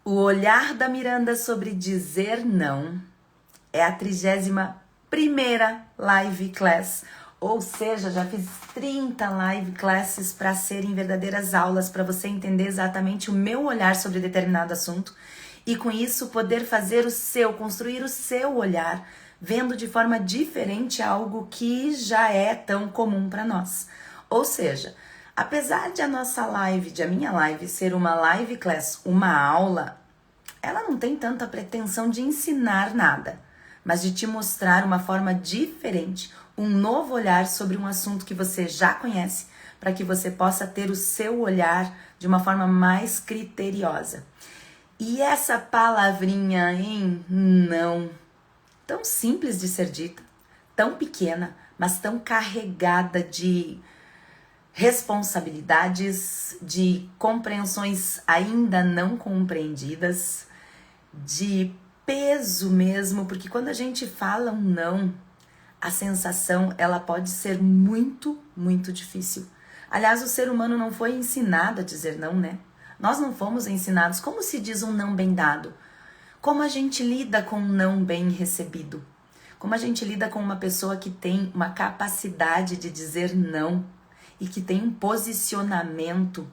O olhar da Miranda sobre dizer não é a 31ª live class, ou seja, já fiz 30 live classes para serem verdadeiras aulas para você entender exatamente o meu olhar sobre determinado assunto e com isso poder fazer construir o seu olhar, vendo de forma diferente algo que já é tão comum para nós. Ou seja, apesar de a minha live ser uma live class, uma aula, ela não tem tanta pretensão de ensinar nada, mas de te mostrar uma forma diferente, um novo olhar sobre um assunto que você já conhece, para que você possa ter o seu olhar de uma forma mais criteriosa. E essa palavrinha em não, tão simples de ser dita, tão pequena, mas tão carregada de responsabilidades, de compreensões ainda não compreendidas, de peso mesmo, porque quando a gente fala um não, a sensação ela pode ser muito, muito difícil. Aliás, o ser humano não foi ensinado a dizer não, né? Nós não fomos ensinados como se diz um não bem dado, como a gente lida com um não bem recebido, como a gente lida com uma pessoa que tem uma capacidade de dizer não e que tem um posicionamento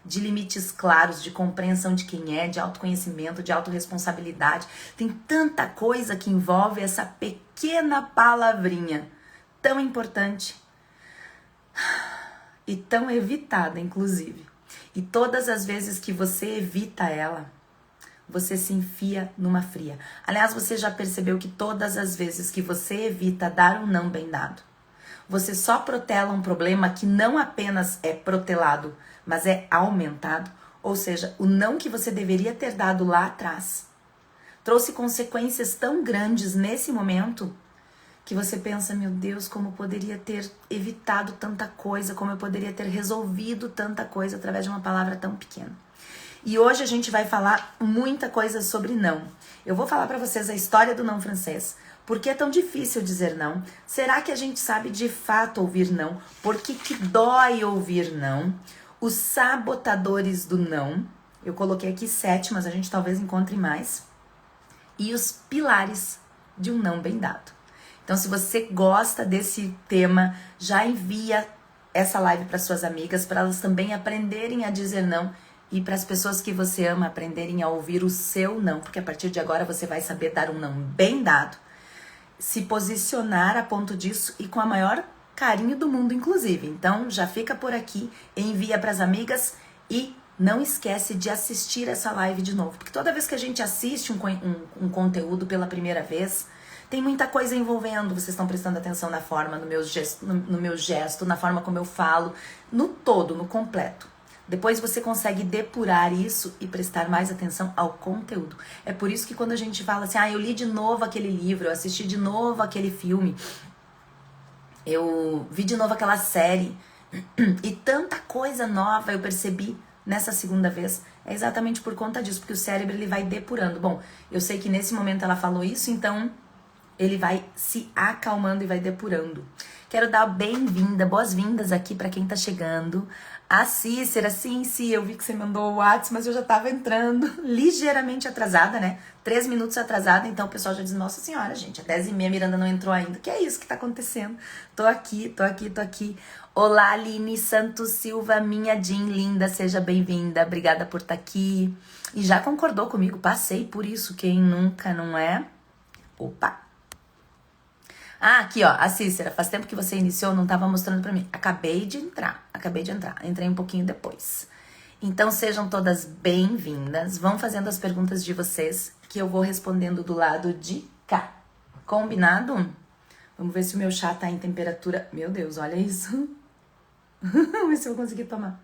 de limites claros, de compreensão de quem é, de autoconhecimento, de autorresponsabilidade. Tem tanta coisa que envolve essa pequena palavrinha tão importante e tão evitada, inclusive. E todas as vezes que você evita ela, você se enfia numa fria. Aliás, você já percebeu que todas as vezes que você evita dar um não bem dado, você só protela um problema que não apenas é protelado, mas é aumentado. Ou seja, o não que você deveria ter dado lá atrás trouxe consequências tão grandes nesse momento que você pensa, meu Deus, como eu poderia ter evitado tanta coisa, como eu poderia ter resolvido tanta coisa através de uma palavra tão pequena. E hoje a gente vai falar muita coisa sobre não. Eu vou falar para vocês a história do não francês. Por que é tão difícil dizer não? Será que a gente sabe de fato ouvir não? Por que dói ouvir não? Os sabotadores do não. Eu coloquei aqui 7, mas a gente talvez encontre mais. E os pilares de um não bem dado. Então, se você gosta desse tema, já envia essa live para suas amigas, para elas também aprenderem a dizer não. E para as pessoas que você ama aprenderem a ouvir o seu não. Porque a partir de agora você vai saber dar um não bem dado. Se posicionar a ponto disso e com a maior carinho do mundo, inclusive. Então, já fica por aqui, envia para as amigas e não esquece de assistir essa live de novo. Porque toda vez que a gente assiste um conteúdo pela primeira vez, tem muita coisa envolvendo. Vocês estão prestando atenção na forma, no meu gesto, na forma como eu falo, no todo, no completo. Depois você consegue depurar isso e prestar mais atenção ao conteúdo. É por isso que quando a gente fala assim, eu li de novo aquele livro, eu assisti de novo aquele filme, eu vi de novo aquela série, e tanta coisa nova eu percebi nessa segunda vez, é exatamente por conta disso, porque o cérebro ele vai depurando. Bom, eu sei que nesse momento ela falou isso, então ele vai se acalmando e vai depurando. Quero dar bem-vinda, boas-vindas aqui para quem tá chegando. A Cícera, sim, eu vi que você mandou o WhatsApp, mas eu já tava entrando ligeiramente atrasada, né? 3 minutos atrasada, então o pessoal já diz, nossa senhora, gente, às 10h30 a Miranda não entrou ainda. Que é isso que tá acontecendo? Tô aqui. Olá, Aline Santos Silva, minha Jean linda, seja bem-vinda, obrigada por estar aqui. E já concordou comigo, passei por isso, quem nunca, não é? Opa! Aqui ó, a Cícera, faz tempo que você iniciou, não tava mostrando pra mim. Acabei de entrar, entrei um pouquinho depois. Então sejam todas bem-vindas, vão fazendo as perguntas de vocês, que eu vou respondendo do lado de cá. Combinado? Vamos ver se o meu chá tá em temperatura... Meu Deus, olha isso. Vamos ver se eu vou conseguir tomar.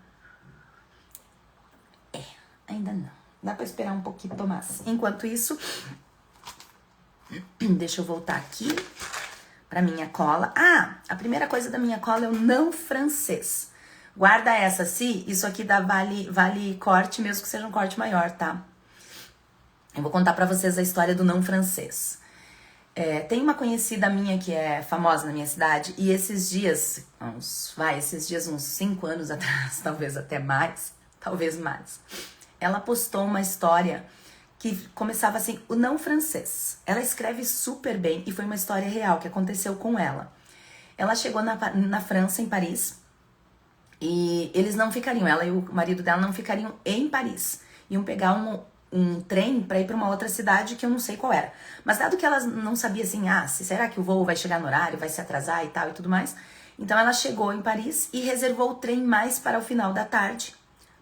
Ainda não. Dá pra esperar um pouquinho, Tomás. Enquanto isso, deixa eu voltar aqui pra minha cola. A primeira coisa da minha cola é o não francês. Guarda essa, isso aqui dá vale corte, mesmo que seja um corte maior, tá? Eu vou contar pra vocês a história do não francês. Tem uma conhecida minha que é famosa na minha cidade, e esses dias, uns 5 anos atrás, talvez mais, ela postou uma história que começava assim, o não francês. Ela escreve super bem e foi uma história real que aconteceu com ela. Ela chegou na França, em Paris, e eles não ficariam, ela e o marido dela não ficariam em Paris. Iam pegar um trem para ir para uma outra cidade que eu não sei qual era. Mas dado que ela não sabia assim, será que o voo vai chegar no horário, vai se atrasar e tal e tudo mais, então ela chegou em Paris e reservou o trem mais para o final da tarde,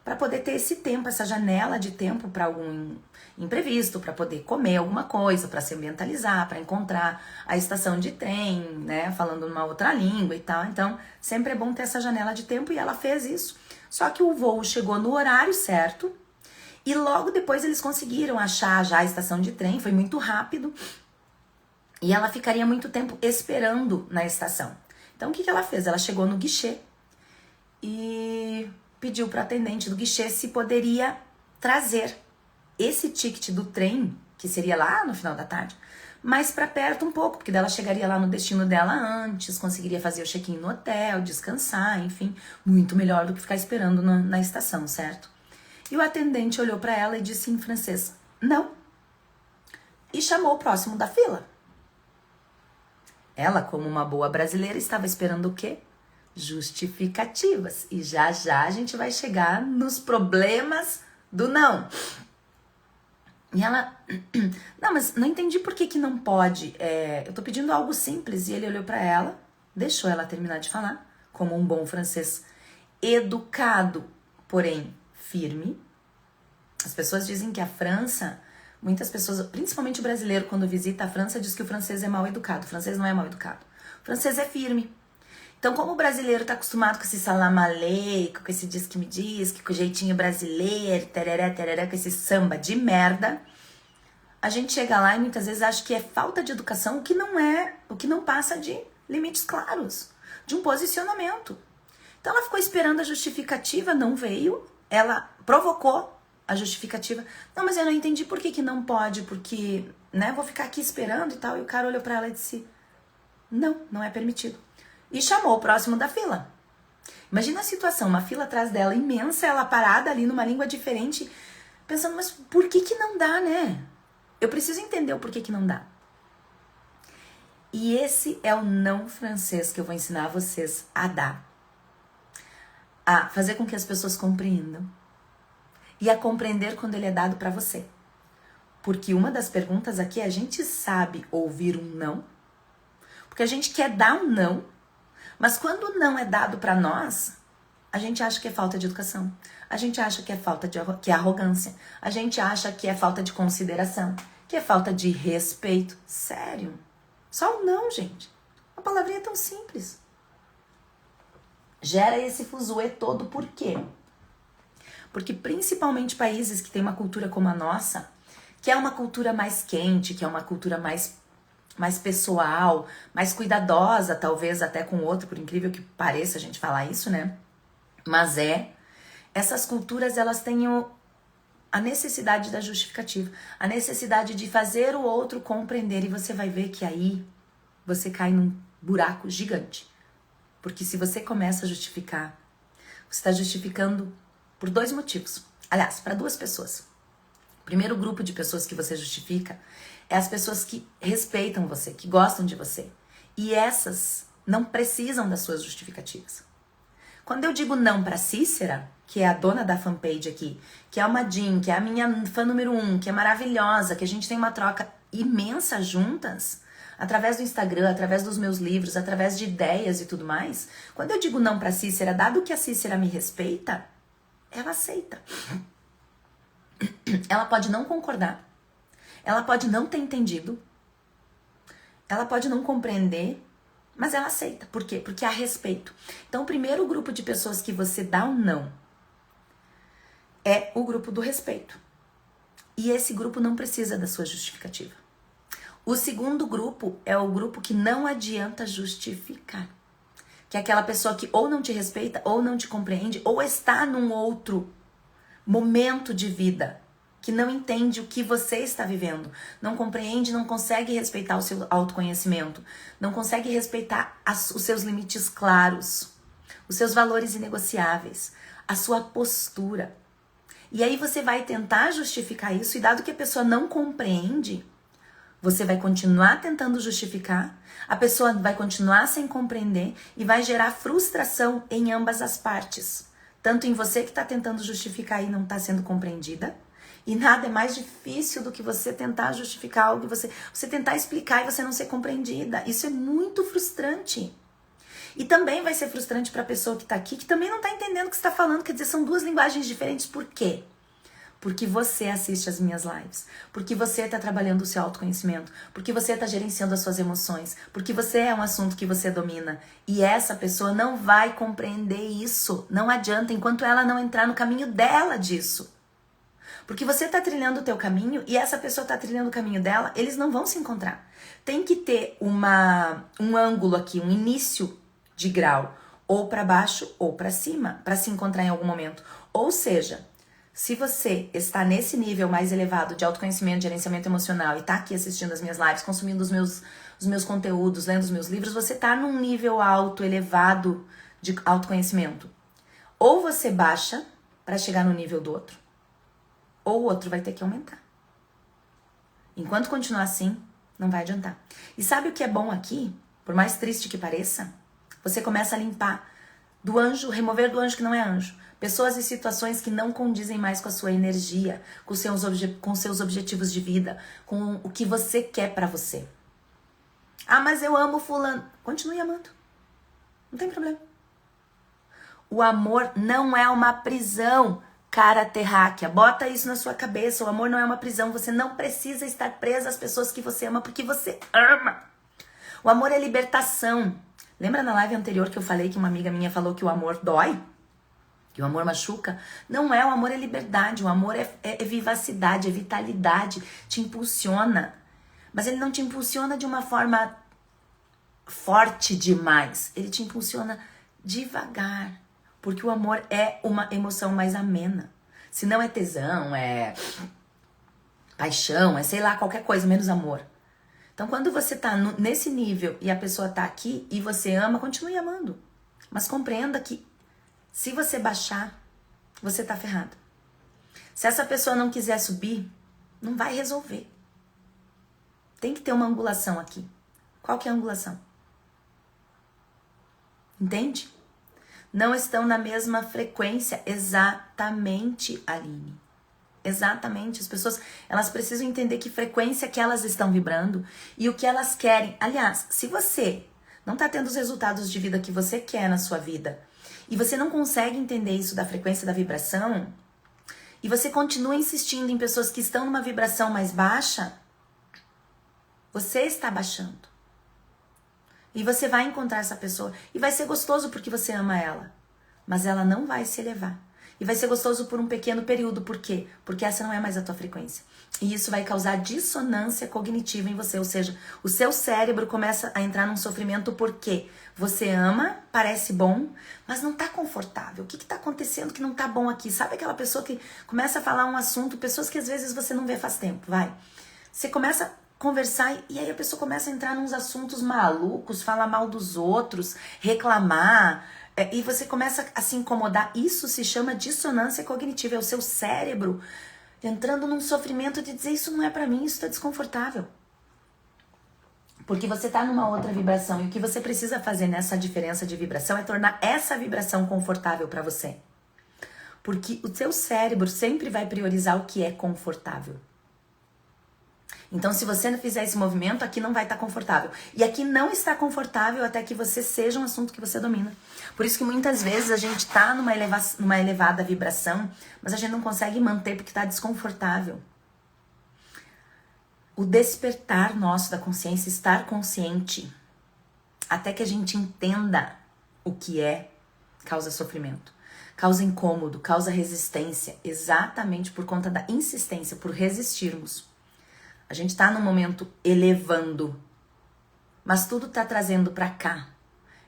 para poder ter esse tempo, essa janela de tempo para algum imprevisto, para poder comer alguma coisa, para se ambientalizar, para encontrar a estação de trem, né, falando numa outra língua e tal. Então, sempre é bom ter essa janela de tempo e ela fez isso. Só que o voo chegou no horário certo e logo depois eles conseguiram achar já a estação de trem, foi muito rápido. E ela ficaria muito tempo esperando na estação. Então, o que ela fez? Ela chegou no guichê e pediu para o atendente do guichê se poderia trazer esse ticket do trem, que seria lá no final da tarde, mais para perto um pouco, porque dela chegaria lá no destino dela antes, conseguiria fazer o check-in no hotel, descansar, enfim, muito melhor do que ficar esperando na estação, certo? E o atendente olhou para ela e disse em francês, não, e chamou o próximo da fila. Ela, como uma boa brasileira, estava esperando o quê? Justificativas. E já já a gente vai chegar nos problemas do não. E ela, não, mas não entendi por que não pode. Eu tô pedindo algo simples. E ele olhou pra ela, deixou ela terminar de falar, como um bom francês educado, porém firme. As pessoas dizem que a França, muitas pessoas, principalmente o brasileiro, quando visita a França, diz que o francês é mal educado. O francês não é mal educado. O francês é firme. Então, como o brasileiro tá acostumado com esse salam aleikum, com esse diz que me diz, com o jeitinho brasileiro, tereré, tereré, com esse samba de merda, a gente chega lá e muitas vezes acha que é falta de educação, o que não passa de limites claros, de um posicionamento. Então, ela ficou esperando a justificativa, não veio, ela provocou a justificativa. Não, mas eu não entendi por que não pode, porque, né, vou ficar aqui esperando e tal. E o cara olhou pra ela e disse, não é permitido. E chamou o próximo da fila. Imagina a situação, uma fila atrás dela imensa, ela parada ali numa língua diferente, pensando, mas por que não dá, né? Eu preciso entender o porquê que não dá. E esse é o não francês que eu vou ensinar vocês a dar. A fazer com que as pessoas compreendam. E a compreender quando ele é dado para você. Porque uma das perguntas aqui é, a gente sabe ouvir um não? Porque a gente quer dar um não, mas quando o não é dado para nós, a gente acha que é falta de educação. A gente acha que é arrogância. A gente acha que é falta de consideração, que é falta de respeito. Sério? Só o não, gente. A palavrinha é tão simples. Gera esse fuzuê todo por quê? Porque principalmente países que têm uma cultura como a nossa, que é uma cultura mais quente, que é uma cultura mais pessoal, mais cuidadosa, talvez até com o outro, por incrível que pareça a gente falar isso, né? Mas essas culturas, elas têm a necessidade da justificativa, a necessidade de fazer o outro compreender, e você vai ver que aí você cai num buraco gigante. Porque se você começa a justificar, você está justificando por 2 motivos. Aliás, para 2 pessoas. O primeiro grupo de pessoas que você justifica é as pessoas que respeitam você, que gostam de você. E essas não precisam das suas justificativas. Quando eu digo não para Cícera, que é a dona da fanpage aqui, que é uma Jean, que é a minha fã número 1, que é maravilhosa, que a gente tem uma troca imensa juntas, através do Instagram, através dos meus livros, através de ideias e tudo mais. Quando eu digo não para Cícera, dado que a Cícera me respeita, ela aceita. Ela pode não concordar, ela pode não ter entendido, ela pode não compreender, mas ela aceita. Por quê? Porque há respeito. Então, o primeiro grupo de pessoas que você dá um não é o grupo do respeito. E esse grupo não precisa da sua justificativa. O segundo grupo é o grupo que não adianta justificar. Que é aquela pessoa que ou não te respeita, ou não te compreende, ou está num outro momento de vida, que não entende o que você está vivendo, não compreende, não consegue respeitar o seu autoconhecimento, não consegue respeitar os seus limites claros, os seus valores inegociáveis, a sua postura. E aí você vai tentar justificar isso, e dado que a pessoa não compreende, você vai continuar tentando justificar, a pessoa vai continuar sem compreender e vai gerar frustração em ambas as partes. Tanto em você que está tentando justificar e não está sendo compreendida, e nada é mais difícil do que você tentar justificar algo, você tentar explicar e você não ser compreendida. Isso é muito frustrante. E também vai ser frustrante para a pessoa que está aqui, que também não está entendendo o que você está falando. Quer dizer, são duas linguagens diferentes. Por quê? Porque você assiste as minhas lives, porque você está trabalhando o seu autoconhecimento, porque você está gerenciando as suas emoções, porque você é um assunto que você domina. E essa pessoa não vai compreender isso. Não adianta, enquanto ela não entrar no caminho dela disso. Porque você está trilhando o teu caminho e essa pessoa está trilhando o caminho dela, eles não vão se encontrar. Tem que ter um ângulo aqui, um início de grau, ou para baixo ou para cima, para se encontrar em algum momento. Ou seja, se você está nesse nível mais elevado de autoconhecimento, gerenciamento emocional e está aqui assistindo as minhas lives, consumindo os meus conteúdos, lendo os meus livros, você está num nível alto, elevado de autoconhecimento. Ou você baixa para chegar no nível do outro, ou o outro vai ter que aumentar. Enquanto continuar assim, não vai adiantar. E sabe o que é bom aqui? Por mais triste que pareça, você começa a limpar do anjo, remover do anjo que não é anjo. Pessoas e situações que não condizem mais com a sua energia, com seus objetivos de vida, com o que você quer pra você. Ah, mas eu amo fulano. Continue amando. Não tem problema. O amor não é uma prisão, cara terráquea. Bota isso na sua cabeça. O amor não é uma prisão. Você não precisa estar presa às pessoas que você ama porque você ama. O amor é libertação. Lembra na live anterior que eu falei que uma amiga minha falou que o amor dói? Que o amor machuca? Não é, o amor é liberdade, o amor é vivacidade, é vitalidade, te impulsiona. Mas ele não te impulsiona de uma forma forte demais, ele te impulsiona devagar, porque o amor é uma emoção mais amena. Se não é tesão, é paixão, é sei lá, qualquer coisa, menos amor. Então quando você tá nesse nível e a pessoa tá aqui e você ama, continue amando. Mas compreenda que se você baixar, você tá ferrado. Se essa pessoa não quiser subir, não vai resolver. Tem que ter uma angulação aqui. Qual que é a angulação? Entende? Não estão na mesma frequência. Exatamente, Aline. Exatamente. As pessoas, elas precisam entender que frequência que elas estão vibrando e o que elas querem. Aliás, se você não tá tendo os resultados de vida que você quer na sua vida, e você não consegue entender isso da frequência da vibração, e você continua insistindo em pessoas que estão numa vibração mais baixa, você está baixando. E você vai encontrar essa pessoa, e vai ser gostoso porque você ama ela, mas ela não vai se elevar. E vai ser gostoso por um pequeno período. Por quê? Porque essa não é mais a tua frequência. E isso vai causar dissonância cognitiva em você. Ou seja, o seu cérebro começa a entrar num sofrimento porque você ama, parece bom, mas não tá confortável. O que tá acontecendo que não tá bom aqui? Sabe aquela pessoa que começa a falar um assunto, pessoas que às vezes você não vê faz tempo, vai. Você começa a conversar e aí a pessoa começa a entrar nos assuntos malucos, falar mal dos outros, reclamar, e você começa a se incomodar. Isso se chama dissonância cognitiva. É o seu cérebro entrando num sofrimento de dizer: isso não é pra mim, isso tá desconfortável. Porque você tá numa outra vibração. E o que você precisa fazer nessa diferença de vibração é tornar essa vibração confortável pra você. Porque o seu cérebro sempre vai priorizar o que é confortável. Então, se você não fizer esse movimento, aqui não vai estar confortável. E aqui não está confortável até que você seja um assunto que você domina. Por isso que muitas vezes a gente tá numa elevada vibração, mas a gente não consegue manter porque tá desconfortável. O despertar nosso da consciência, estar consciente, até que a gente entenda o que é, causa sofrimento, causa incômodo, causa resistência, exatamente por conta da insistência, por resistirmos. A gente tá num momento elevando, mas tudo tá trazendo pra cá.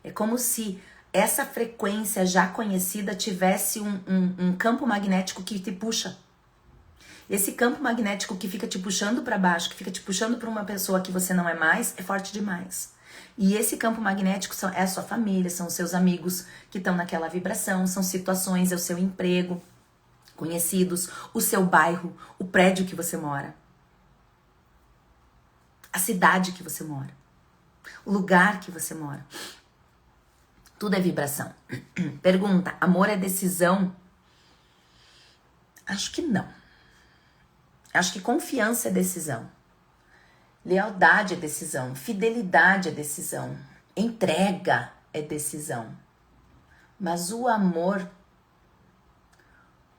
É como se essa frequência já conhecida tivesse um campo magnético que te puxa. Esse campo magnético que fica te puxando pra baixo, que fica te puxando pra uma pessoa que você não é mais, é forte demais. E esse campo magnético é a sua família, são os seus amigos que estão naquela vibração, são situações, é o seu emprego. conhecidos, o seu bairro, o prédio que você mora, a cidade que você mora, o lugar que você mora. Tudo é vibração. Pergunta: amor é decisão? Acho que não. Acho que confiança é decisão. Lealdade é decisão. Fidelidade é decisão. Entrega é decisão. Mas o amor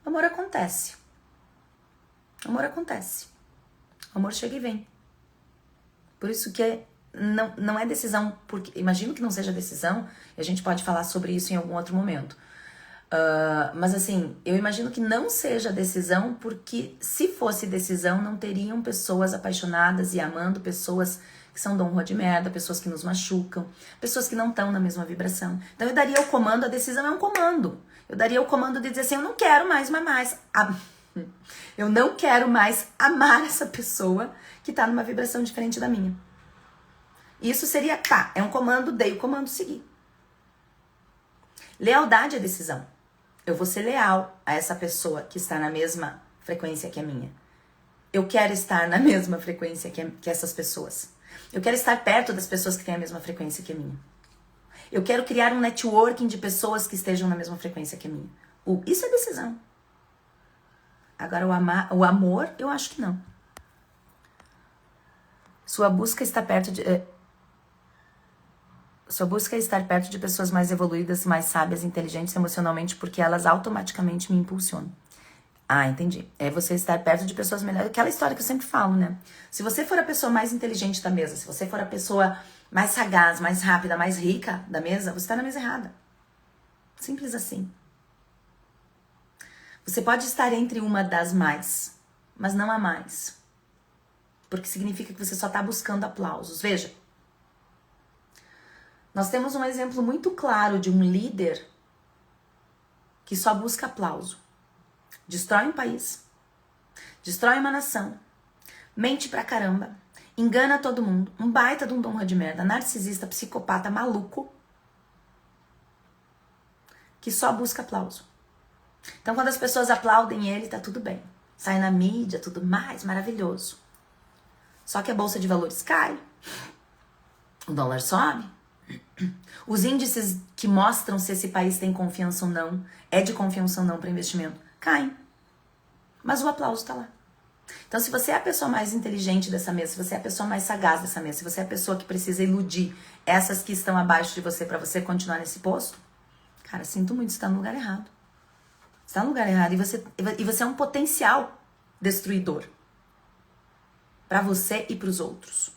acontece. O amor acontece. O amor chega e vem. Por isso que não é decisão, porque imagino que não seja decisão, e a gente pode falar sobre isso em algum outro momento. Mas assim, eu imagino que não seja decisão, porque se fosse decisão, não teriam pessoas apaixonadas e amando pessoas que são dom de merda, pessoas que nos machucam, pessoas que não estão na mesma vibração. Então eu daria o comando, a decisão é um comando. Eu daria o comando de dizer assim, eu não quero mais eu não quero mais amar essa pessoa que tá numa vibração diferente da minha. Isso seria, é um comando, dei o comando, seguir. Lealdade é decisão. Eu vou ser leal a essa pessoa que está na mesma frequência que a minha. Eu quero estar na mesma frequência que essas pessoas. Eu quero estar perto das pessoas que têm a mesma frequência que a minha. Eu quero criar um networking de pessoas que estejam na mesma frequência que a minha. Isso é decisão. Agora, o amor, eu acho que não. Sua busca está perto de... Sua busca é estar perto de pessoas mais evoluídas, mais sábias, inteligentes emocionalmente, porque elas automaticamente me impulsionam. Ah, entendi. É você estar perto de pessoas melhores. Aquela história que eu sempre falo, né? Se você for a pessoa mais inteligente da mesa, se você for a pessoa mais sagaz, mais rápida, mais rica da mesa, você está na mesa errada. Simples assim. Você pode estar entre uma das mais, mas não a mais. Porque significa que você só está buscando aplausos. Veja. Nós temos um exemplo muito claro de um líder que só busca aplauso. Destrói um país, destrói uma nação, mente pra caramba, engana todo mundo, um baita de um dom de merda, narcisista, psicopata, maluco, que só busca aplauso. Então quando as pessoas aplaudem ele, tá tudo bem. Sai na mídia, tudo mais maravilhoso. Só que a bolsa de valores cai, o dólar sobe, os índices que mostram se esse país tem confiança ou não, é de confiança ou não para investimento, caem. Mas o aplauso tá lá. Então, se você é a pessoa mais inteligente dessa mesa, se você é a pessoa mais sagaz dessa mesa, se você é a pessoa que precisa iludir essas que estão abaixo de você para você continuar nesse posto, cara, sinto muito, você tá no lugar errado. Você tá no lugar errado e você é um potencial destruidor para você e para os outros.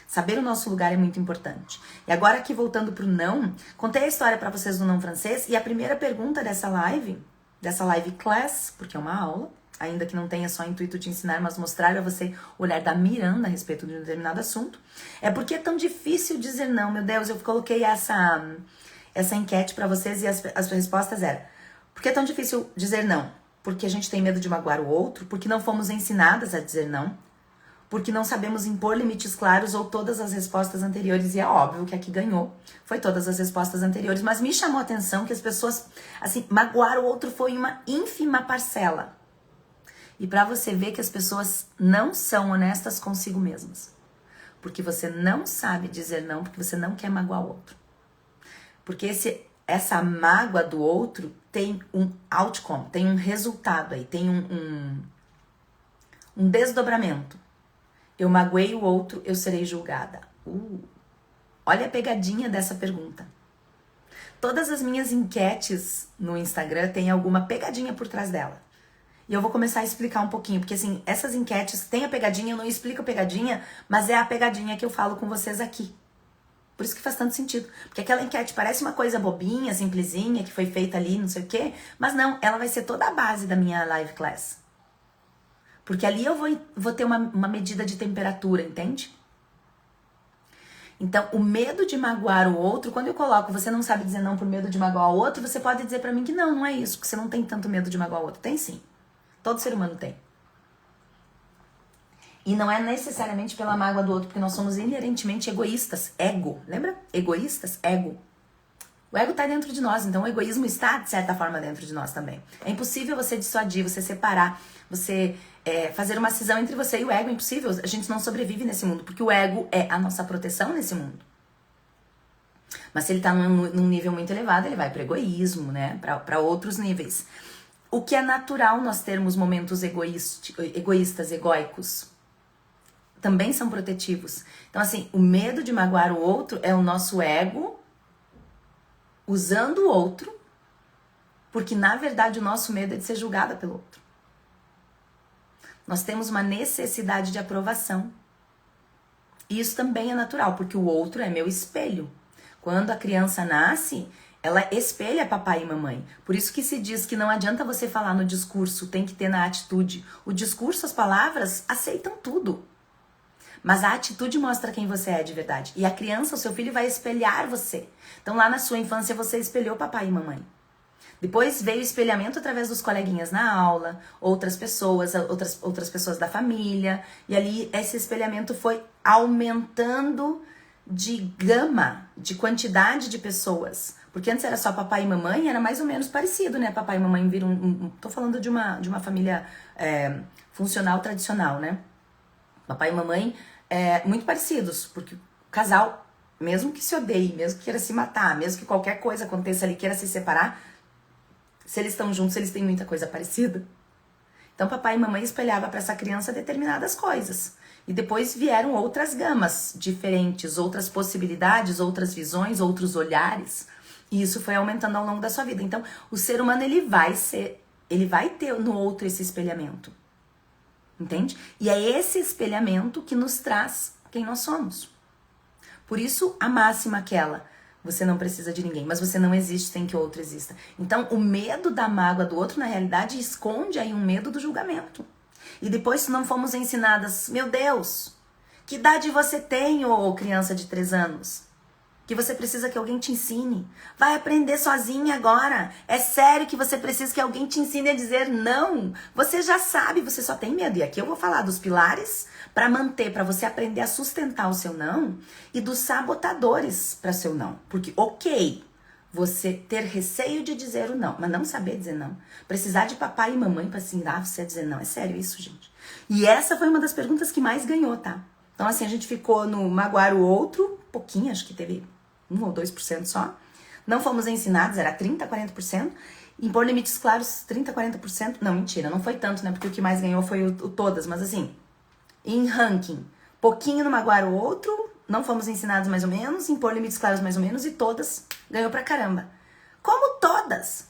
Saber o nosso lugar é muito importante. E agora aqui voltando pro não, contei a história para vocês do não francês e a primeira pergunta dessa live class, porque é uma aula, ainda que não tenha só o intuito de ensinar, mas mostrar a você o olhar da Miranda a respeito de um determinado assunto, é porque é tão difícil dizer não. Meu Deus, eu coloquei essa enquete para vocês e as respostas eram: por que é tão difícil dizer não? Porque a gente tem medo de magoar o outro, porque não fomos ensinadas a dizer não, porque não sabemos impor limites claros ou todas as respostas anteriores, e é óbvio que aqui ganhou, foi todas as respostas anteriores, mas me chamou a atenção que as pessoas, assim, magoar o outro foi uma ínfima parcela. E pra você ver que as pessoas não são honestas consigo mesmas, porque você não sabe dizer não, porque você não quer magoar o outro. Porque essa mágoa do outro tem um outcome, tem um resultado aí, tem um desdobramento. Eu magoei o outro, eu serei julgada. Olha a pegadinha dessa pergunta. Todas as minhas enquetes no Instagram têm alguma pegadinha por trás dela. E eu vou começar a explicar um pouquinho, porque assim, essas enquetes têm a pegadinha, eu não explico a pegadinha, mas é a pegadinha que eu falo com vocês aqui. Por isso que faz tanto sentido. Porque aquela enquete parece uma coisa bobinha, simplesinha, que foi feita ali, não sei o quê, mas não, ela vai ser toda a base da minha live class. Porque ali eu vou ter uma medida de temperatura, entende? Então, o medo de magoar o outro, quando eu coloco, você não sabe dizer não por medo de magoar o outro, você pode dizer pra mim que não é isso, porque você não tem tanto medo de magoar o outro. Tem sim. Todo ser humano tem. E não é necessariamente pela mágoa do outro, porque nós somos inerentemente egoístas. Ego, lembra? Egoístas, ego. O ego tá dentro de nós, então o egoísmo está, de certa forma, dentro de nós também. É impossível você dissuadir, você separar, você fazer uma cisão entre você e o ego. É impossível, a gente não sobrevive nesse mundo, porque o ego é a nossa proteção nesse mundo. Mas se ele tá num nível muito elevado, ele vai pro egoísmo, né? Pra outros níveis. O que é natural nós termos momentos egoístas, egóicos, também são protetivos. Então, assim, o medo de magoar o outro é o nosso ego usando o outro, porque na verdade o nosso medo é de ser julgada pelo outro. Nós temos uma necessidade de aprovação. E isso também é natural, porque o outro é meu espelho. Quando a criança nasce, ela espelha papai e mamãe. Por isso que se diz que não adianta você falar no discurso, tem que ter na atitude. O discurso, as palavras, aceitam tudo. Mas a atitude mostra quem você é de verdade. E a criança, o seu filho, vai espelhar você. Então lá na sua infância você espelhou papai e mamãe. Depois veio o espelhamento através dos coleguinhas na aula, outras pessoas da família. E ali esse espelhamento foi aumentando de gama, de quantidade de pessoas. Porque antes era só papai e mamãe, era mais ou menos parecido, né? Papai e mamãe viram tô falando de uma família funcional tradicional, né? Papai e mamãe muito parecidos, porque o casal, mesmo que se odeie, mesmo que queira se matar, mesmo que qualquer coisa aconteça ali, queira se separar, se eles estão juntos, eles têm muita coisa parecida. Então papai e mamãe espelhavam para essa criança determinadas coisas. E depois vieram outras gamas diferentes, outras possibilidades, outras visões, outros olhares. E isso foi aumentando ao longo da sua vida. Então o ser humano, ele vai ter no outro esse espelhamento. Entende? E é esse espelhamento que nos traz quem nós somos. Por isso, a máxima aquela: você não precisa de ninguém, mas você não existe sem que o outro exista. Então, o medo da mágoa do outro, na realidade, esconde aí um medo do julgamento. E depois, se não fomos ensinadas, meu Deus, que idade você tem, ô criança de 3 anos? Que você precisa que alguém te ensine. Vai aprender sozinha agora. É sério que você precisa que alguém te ensine a dizer não. Você já sabe, você só tem medo. E aqui eu vou falar dos pilares para manter, para você aprender a sustentar o seu não, e dos sabotadores para seu não. Porque, ok, você ter receio de dizer o não, mas não saber dizer não. Precisar de papai e mamãe para ensinar você a dizer não. É sério isso, gente? E essa foi uma das perguntas que mais ganhou, tá? Então, assim, a gente ficou no magoar o outro, pouquinho, acho que teve 1 ou 2% só. Não fomos ensinados, era 30%, 40%. Impor limites claros, 30%, 40%. Não, mentira, não foi tanto, né? Porque o que mais ganhou foi o todas. Mas assim, em ranking, pouquinho no magoar o outro, não fomos ensinados mais ou menos, impor limites claros mais ou menos, e todas ganhou pra caramba. Como todas?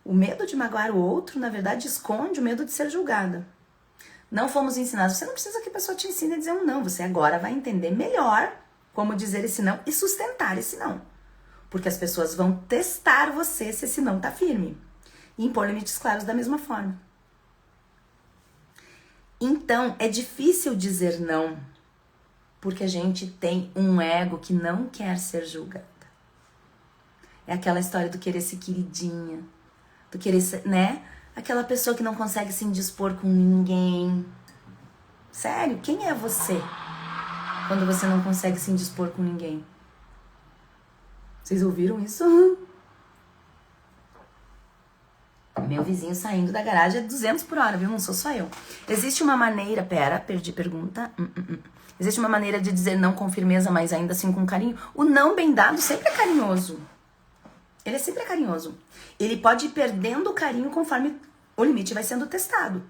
O medo de magoar o outro, na verdade, esconde o medo de ser julgada. Não fomos ensinados. Você não precisa que a pessoa te ensine a dizer um não. Você agora vai entender melhor como dizer esse não e sustentar esse não. Porque as pessoas vão testar você se esse não tá firme. E impor limites claros da mesma forma. Então, é difícil dizer não, porque a gente tem um ego que não quer ser julgada. É aquela história do querer ser queridinha, do querer ser, né? Aquela pessoa que não consegue se indispor com ninguém. Sério, quem é você quando você não consegue se indispor com ninguém? Vocês ouviram isso? Meu vizinho saindo da garagem é 200 por hora, viu? Não sou só eu. Existe uma maneira... Pera, perdi pergunta. Existe uma maneira de dizer não com firmeza, mas ainda assim com carinho? O não bem dado sempre é carinhoso. Ele é sempre carinhoso. Ele pode ir perdendo o carinho conforme o limite vai sendo testado.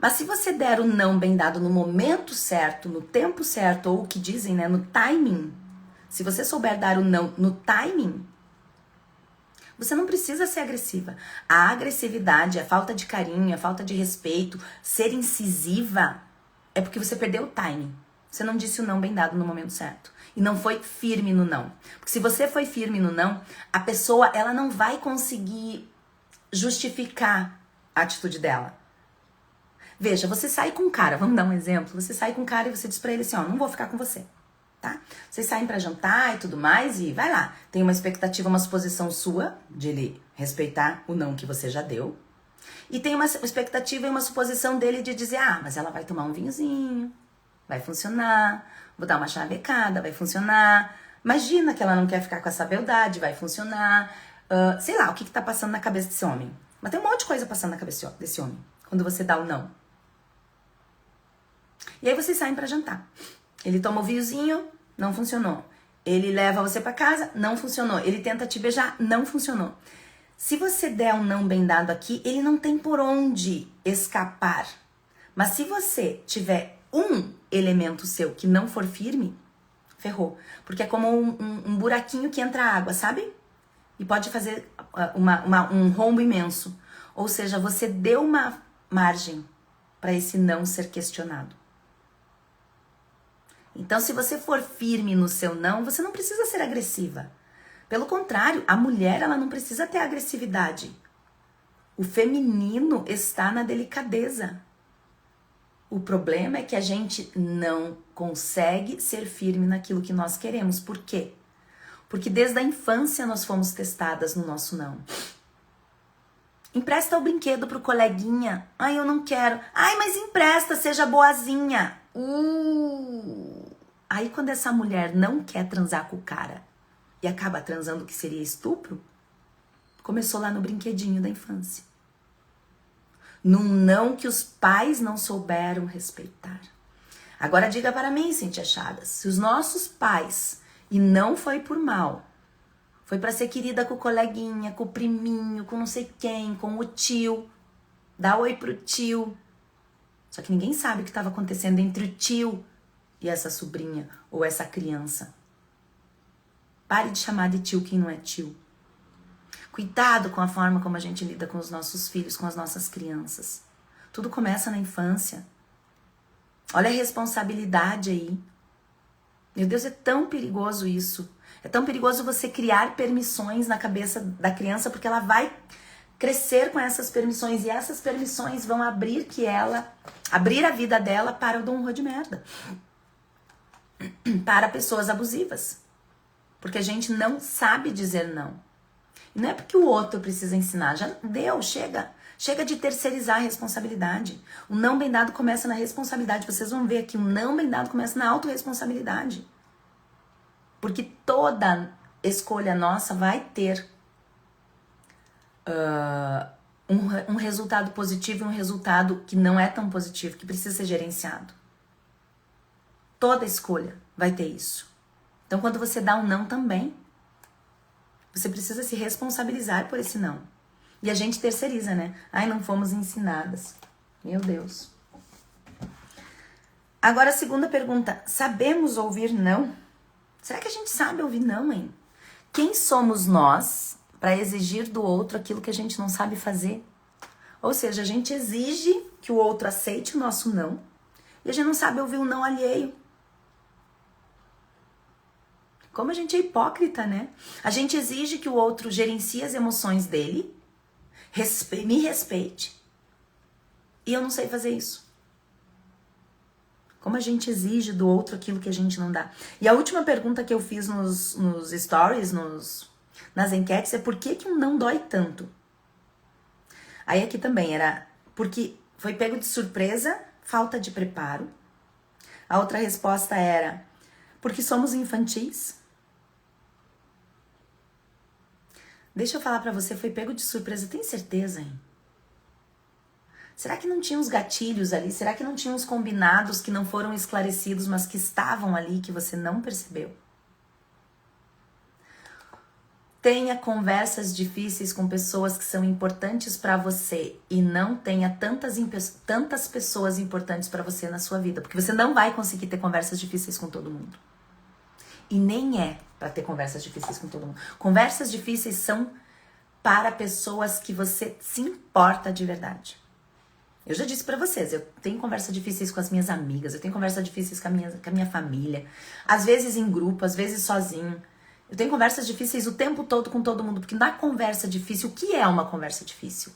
Mas se você der o não bem dado no momento certo, no tempo certo, ou o que dizem, né, no timing, se você souber dar o não no timing, você não precisa ser agressiva. A agressividade, a falta de carinho, a falta de respeito, ser incisiva, é porque você perdeu o timing. Você não disse o não bem dado no momento certo. E não foi firme no não. Porque se você foi firme no não, a pessoa, ela não vai conseguir justificar a atitude dela. Veja, você sai com um cara, vamos dar um exemplo. Você sai com um cara e você diz pra ele assim, ó, não vou ficar com você, tá? Vocês saem pra jantar e tudo mais e vai lá. Tem uma expectativa, uma suposição sua de ele respeitar o não que você já deu. E tem uma expectativa e uma suposição dele de dizer, ah, mas ela vai tomar um vinhozinho, vai funcionar, vou dar uma chavecada, vai funcionar, Imagina que ela não quer ficar com essa beldade, vai funcionar. Sei lá, o que tá passando na cabeça desse homem. Mas tem um monte de coisa passando na cabeça desse homem, quando você dá o não. E aí vocês saem pra jantar. Ele toma o vinhozinho, não funcionou. Ele leva você pra casa, não funcionou. Ele tenta te beijar, não funcionou. Se você der um não bem dado aqui, ele não tem por onde escapar. Mas se você tiver um elemento seu que não for firme, ferrou. Porque é como um buraquinho que entra água, sabe? E pode fazer um rombo imenso. Ou seja, você deu uma margem para esse não ser questionado. Então, se você for firme no seu não, você não precisa ser agressiva. Pelo contrário, a mulher, ela não precisa ter agressividade. O feminino está na delicadeza. O problema é que a gente não consegue ser firme naquilo que nós queremos. Por quê? Porque desde a infância nós fomos testadas no nosso não. Empresta o brinquedo pro coleguinha. Ai, eu não quero. Ai, mas empresta, seja boazinha. Aí quando essa mulher não quer transar com o cara e acaba transando o que seria estupro, começou lá no brinquedinho da infância. Num não que os pais não souberam respeitar. Agora diga para mim, Cíntia Chagas, se os nossos pais, e não foi por mal, foi para ser querida com o coleguinha, com o priminho, com não sei quem, com o tio, dá oi pro tio. Só que ninguém sabe o que estava acontecendo entre o tio e essa sobrinha ou essa criança. Pare de chamar de tio quem não é tio. Cuidado com a forma como a gente lida com os nossos filhos, com as nossas crianças. Tudo começa na infância. Olha a responsabilidade aí. Meu Deus, é tão perigoso isso. É tão perigoso você criar permissões na cabeça da criança, porque ela vai crescer com essas permissões. E essas permissões vão abrir a vida dela para o Dom de merda. Para pessoas abusivas. Porque a gente não sabe dizer não. E não é porque o outro precisa ensinar. Já deu, chega. Chega de terceirizar a responsabilidade. O não bem dado começa na responsabilidade. Vocês vão ver aqui, o não bem dado começa na autorresponsabilidade. Porque toda escolha nossa vai ter um resultado positivo e um resultado que não é tão positivo, que precisa ser gerenciado. Toda escolha vai ter isso. Então, quando você dá um não também, você precisa se responsabilizar por esse não. E a gente terceiriza, né? Ai, não fomos ensinadas. Meu Deus. Agora, a segunda pergunta. Sabemos ouvir não? Será que a gente sabe ouvir não, hein? Quem somos nós para exigir do outro aquilo que a gente não sabe fazer? Ou seja, a gente exige que o outro aceite o nosso não e a gente não sabe ouvir o não alheio. Como a gente é hipócrita, né? A gente exige que o outro gerencie as emoções dele, me respeite, e eu não sei fazer isso. Como a gente exige do outro aquilo que a gente não dá. E a última pergunta que eu fiz nos stories, nas enquetes, é por que um não dói tanto? Aí aqui também era porque foi pego de surpresa, falta de preparo. A outra resposta era porque somos infantis. Deixa eu falar pra você, foi pego de surpresa, tem certeza, hein? Será que não tinha uns gatilhos ali? Será que não tinha uns combinados que não foram esclarecidos, mas que estavam ali, que você não percebeu? Tenha conversas difíceis com pessoas que são importantes pra você e não tenha tantas pessoas importantes pra você na sua vida, porque você não vai conseguir ter conversas difíceis com todo mundo. E nem é para ter conversas difíceis com todo mundo. Conversas difíceis são para pessoas que você se importa de verdade. Eu já disse para vocês, eu tenho conversas difíceis com as minhas amigas, eu tenho conversas difíceis com a minha família, às vezes em grupo, às vezes sozinho. Eu tenho conversas difíceis o tempo todo com todo mundo, porque na conversa difícil, o que é uma conversa difícil?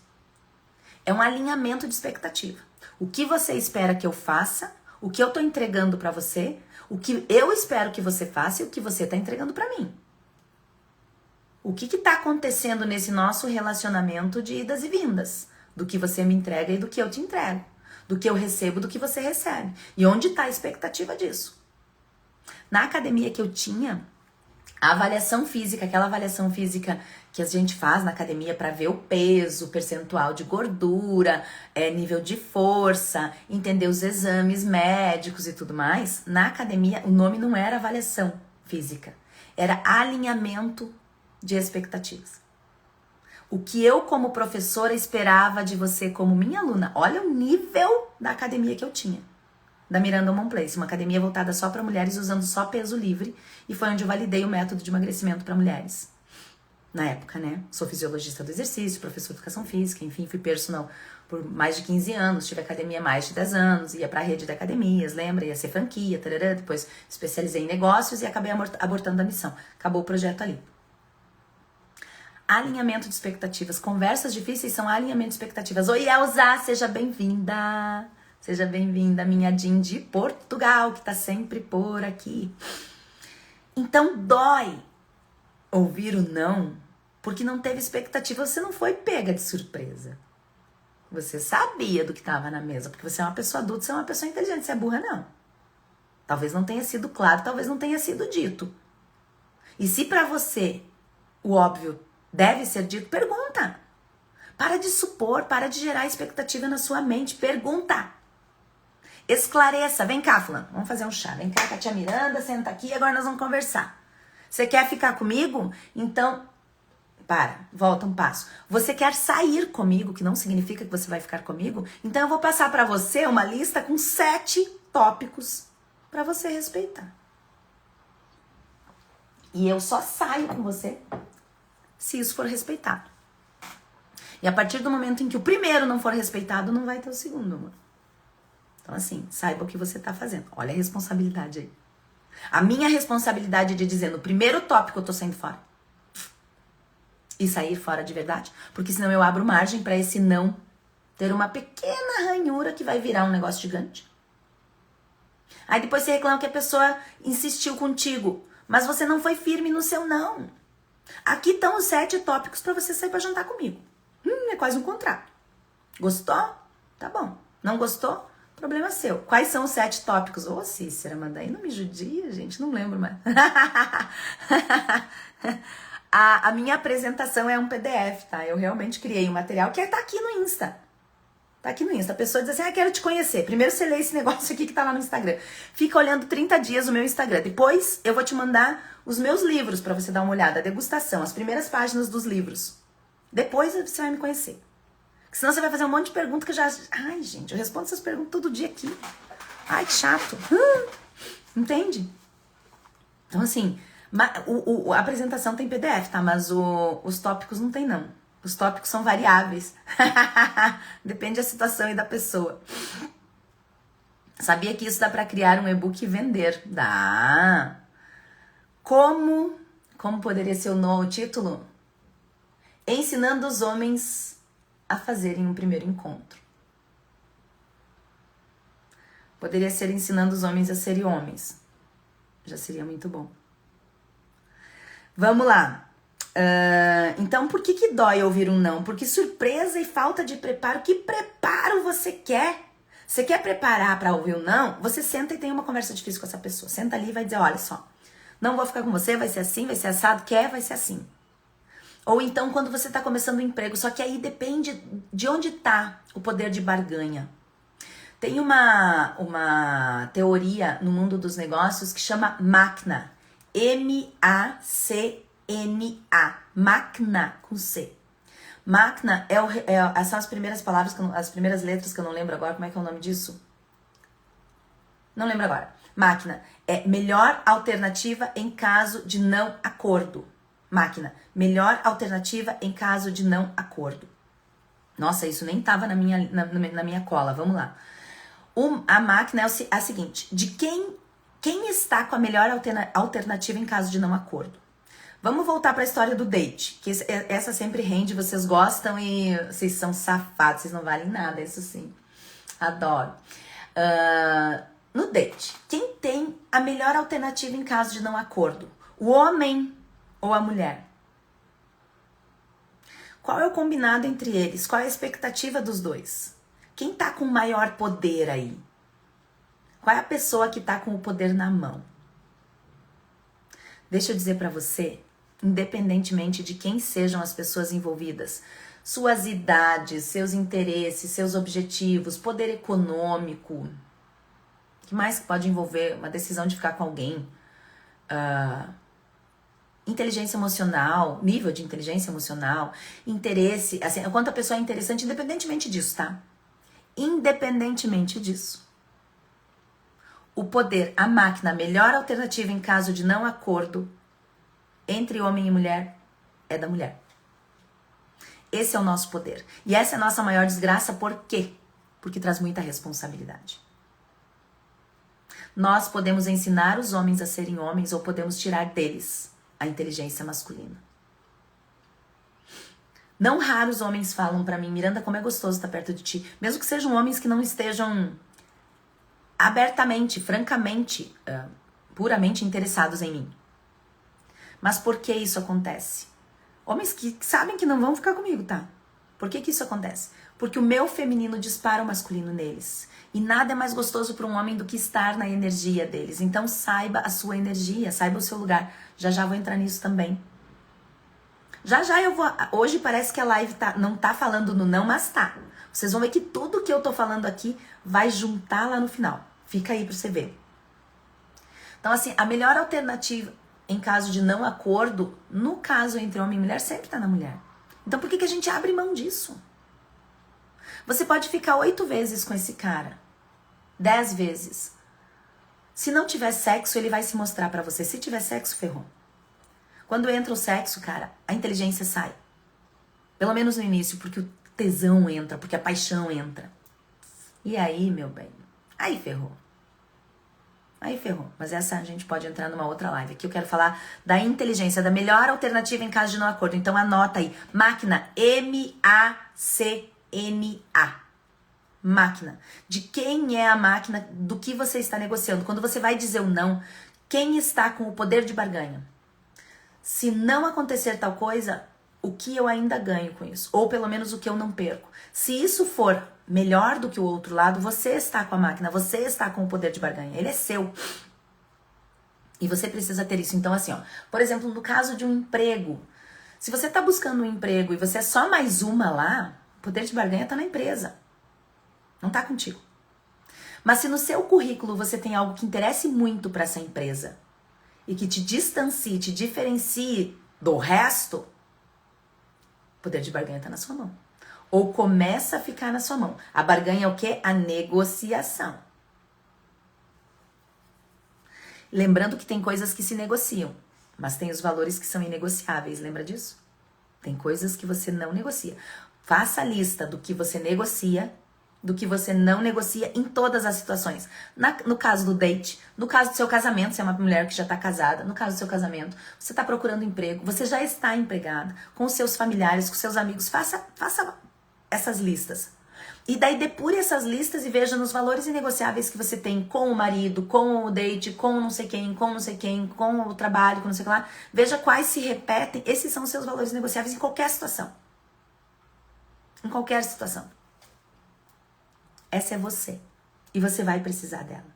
É um alinhamento de expectativa. O que você espera que eu faça, o que eu tô entregando para você, o que eu espero que você faça e o que você tá entregando para mim. O que tá acontecendo nesse nosso relacionamento de idas e vindas? Do que você me entrega e do que eu te entrego. Do que eu recebo, do que você recebe. E onde tá a expectativa disso? Na academia que eu tinha, A avaliação física, aquela avaliação física que a gente faz na academia para ver o peso, percentual de gordura, nível de força, entender os exames médicos e tudo mais, na academia o nome não era avaliação física, era alinhamento de expectativas. O que eu, como professora, esperava de você como minha aluna. Olha o nível da academia que eu tinha. Da Miranda Mon Place, uma academia voltada só para mulheres, usando só peso livre, e foi onde eu validei o método de emagrecimento para mulheres. Na época, né? Sou fisiologista do exercício, professor de educação física, enfim, fui personal por mais de 15 anos, tive academia mais de 10 anos, ia para a rede de academias, lembra? Ia ser franquia, tarará, depois especializei em negócios e acabei abortando a missão. Acabou o projeto ali. Alinhamento de expectativas. Conversas difíceis são alinhamento de expectativas. Oi, Elza, seja bem-vinda. Seja bem-vinda, minha Jean de Portugal, que tá sempre por aqui. Então, dói ouvir o não, porque não teve expectativa, você não foi pega de surpresa. Você sabia do que estava na mesa, porque você é uma pessoa adulta, você é uma pessoa inteligente, você é burra, não. Talvez não tenha sido claro, talvez não tenha sido dito. E se pra você o óbvio deve ser dito, pergunta. Para de supor, para de gerar expectativa na sua mente, pergunta. Esclareça. Vem cá, fulano, vamos fazer um chá. Vem cá, Katia Miranda, senta aqui, agora nós vamos conversar. Você quer ficar comigo? Então, volta um passo. Você quer sair comigo, que não significa que você vai ficar comigo? Então eu vou passar para você uma lista com 7 tópicos para você respeitar. E eu só saio com você se isso for respeitado. E a partir do momento em que o primeiro não for respeitado, não vai ter o segundo, amor. Então, assim, saiba o que você tá fazendo. Olha a responsabilidade aí. A minha responsabilidade de dizer no primeiro tópico eu tô saindo fora. E sair fora de verdade. Porque senão eu abro margem pra esse não ter uma pequena ranhura que vai virar um negócio gigante. Aí depois você reclama que a pessoa insistiu contigo. Mas você não foi firme no seu não. Aqui estão os 7 tópicos pra você sair pra jantar comigo. É quase um contrato. Gostou? Tá bom. Não gostou? Problema seu. Quais são os 7 tópicos? Ô, Cícera, mas daí não me judia, gente. Não lembro mais. A minha apresentação é um PDF, tá? Eu realmente criei um material que tá aqui no Insta. Tá aqui no Insta. A pessoa diz assim, quero te conhecer. Primeiro você lê esse negócio aqui que tá lá no Instagram. Fica olhando 30 dias o meu Instagram. Depois eu vou te mandar os meus livros pra você dar uma olhada. A degustação, as primeiras páginas dos livros. Depois você vai me conhecer. Senão você vai fazer um monte de perguntas que eu já... Ai, gente, eu respondo essas perguntas todo dia aqui. Ai, que chato. Entende? Então, assim, a apresentação tem PDF, tá? Mas os tópicos não tem, não. Os tópicos são variáveis. Depende da situação e da pessoa. Sabia que isso dá pra criar um e-book e vender? Dá. Como poderia ser o título? Ensinando os homens a fazerem um primeiro encontro. Poderia ser ensinando os homens a serem homens. Já seria muito bom. Vamos lá. Então, por que dói ouvir um não? Porque surpresa e falta de preparo. Que preparo você quer? Você quer preparar para ouvir um não? Você senta e tem uma conversa difícil com essa pessoa. Senta ali e vai dizer, olha só, não vou ficar com você, vai ser assim, vai ser assado. Quer, vai ser assim. Ou então quando você está começando um emprego, só que aí depende de onde está o poder de barganha. Tem uma teoria no mundo dos negócios que chama MACNA. M-A-C-N-A. MACNA com C. MACNA são as primeiras palavras, as primeiras letras que eu não lembro agora. Como é que é o nome disso? Não lembro agora. MACNA é melhor alternativa em caso de não acordo. Máquina, melhor alternativa em caso de não acordo. Nossa, isso nem tava na minha cola, vamos lá. A máquina é a seguinte, de quem está com a melhor alternativa em caso de não acordo? Vamos voltar para a história do date, que essa sempre rende, vocês gostam e vocês são safados, vocês não valem nada, isso sim. Adoro. No date, quem tem a melhor alternativa em caso de não acordo? O homem ou a mulher? Qual é o combinado entre eles? Qual é a expectativa dos dois? Quem tá com maior poder aí? Qual é a pessoa que tá com o poder na mão? Deixa eu dizer pra você, independentemente de quem sejam as pessoas envolvidas, suas idades, seus interesses, seus objetivos, poder econômico, o que mais pode envolver uma decisão de ficar com alguém, inteligência emocional, nível de inteligência emocional, interesse, assim, o quanto a pessoa é interessante, independentemente disso, tá? Independentemente disso. O poder, a máquina, a melhor alternativa em caso de não acordo entre homem e mulher é da mulher. Esse é o nosso poder. E essa é a nossa maior desgraça, por quê? Porque traz muita responsabilidade. Nós podemos ensinar os homens a serem homens ou podemos tirar deles a inteligência masculina. Não raros homens falam pra mim, Miranda, como é gostoso estar perto de ti. Mesmo que sejam homens que não estejam abertamente, francamente, puramente interessados em mim. Mas por que isso acontece? Homens que sabem que não vão ficar comigo, tá? Por que isso acontece? Porque o meu feminino dispara o masculino neles. E nada é mais gostoso para um homem do que estar na energia deles. Então saiba a sua energia, saiba o seu lugar. Já já vou entrar nisso também. Já já eu vou... Hoje parece que a live não tá falando no não, mas tá. Vocês vão ver que tudo que eu tô falando aqui vai juntar lá no final. Fica aí pra você ver. Então assim, a melhor alternativa em caso de não acordo, no caso entre homem e mulher, sempre tá na mulher. Então por que a gente abre mão disso? Você pode ficar 8 vezes com esse cara. 10 vezes. Se não tiver sexo, ele vai se mostrar pra você. Se tiver sexo, ferrou. Quando entra o sexo, cara, a inteligência sai. Pelo menos no início, porque o tesão entra, porque a paixão entra. E aí, meu bem, aí ferrou. Aí ferrou. Mas essa a gente pode entrar numa outra live. Aqui eu quero falar da inteligência, da melhor alternativa em caso de não acordo. Então anota aí. Máquina, M-A-C-N-A. Máquina. De quem é a máquina, do que você está negociando. Quando você vai dizer o não, quem está com o poder de barganha? Se não acontecer tal coisa, o que eu ainda ganho com isso? Ou pelo menos o que eu não perco. Se isso for melhor do que o outro lado, você está com a máquina, você está com o poder de barganha. Ele é seu. E você precisa ter isso. Então assim, ó, por exemplo, no caso de um emprego, se você está buscando um emprego e você é só mais uma lá, o poder de barganha está na empresa. Não está contigo. Mas se no seu currículo você tem algo que interesse muito para essa empresa e que te distancie, te diferencie do resto, o poder de barganha está na sua mão. Ou começa a ficar na sua mão. A barganha é o quê? A negociação. Lembrando que tem coisas que se negociam, mas tem os valores que são inegociáveis. Lembra disso? Tem coisas que você não negocia. Faça a lista do que você negocia, do que você não negocia em todas as situações. No caso do date, no caso do seu casamento, se é uma mulher que já está casada, no caso do seu casamento, você está procurando emprego, você já está empregada, com os seus familiares, com seus amigos, faça essas listas. E daí depure essas listas e veja nos valores inegociáveis que você tem com o marido, com o date, com não sei quem, com não sei quem, com o trabalho, com não sei o que lá. Veja quais se repetem. Esses são os seus valores negociáveis em qualquer situação. Em qualquer situação. Essa é você. E você vai precisar dela.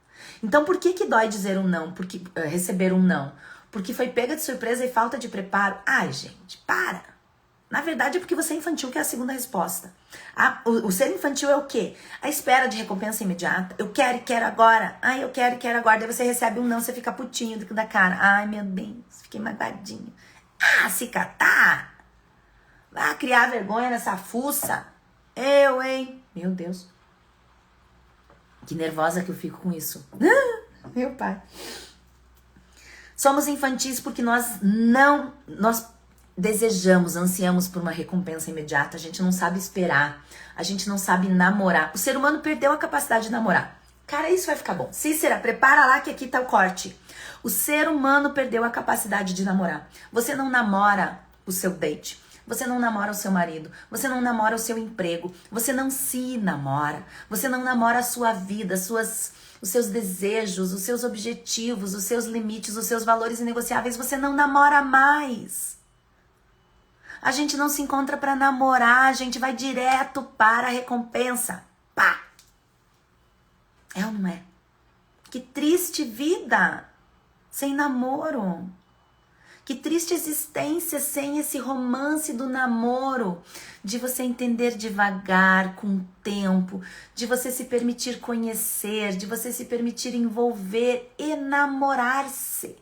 Então por que dói dizer um não? Porque receber um não? Porque foi pega de surpresa e falta de preparo? Ai, gente, para! Na verdade é porque você é infantil, que é a segunda resposta. O ser infantil é o quê? A espera de recompensa imediata. Eu quero e quero agora. Ai, eu quero e quero agora. Daí você recebe um não, você fica putinho da cara. Ai, meu Deus, fiquei magoadinho. Ah, se catar! Vai criar vergonha nessa fuça. Eu, hein? Meu Deus. Que nervosa que eu fico com isso. Meu pai. Somos infantis porque nós desejamos, ansiamos por uma recompensa imediata. A gente não sabe esperar. A gente não sabe namorar. O ser humano perdeu a capacidade de namorar. Cara, isso vai ficar bom. Cícera, prepara lá que aqui tá o corte. O ser humano perdeu a capacidade de namorar. Você não namora o seu date. Você não namora o seu marido. Você não namora o seu emprego. Você não se namora. Você não namora a sua vida, os seus desejos, os seus objetivos, os seus limites, os seus valores inegociáveis. Você não namora mais. A gente não se encontra para namorar, a gente vai direto para a recompensa. Pá! É ou não é? Que triste vida sem namoro. Que triste existência sem esse romance do namoro, de você entender devagar, com o tempo, de você se permitir conhecer, de você se permitir envolver, enamorar-se.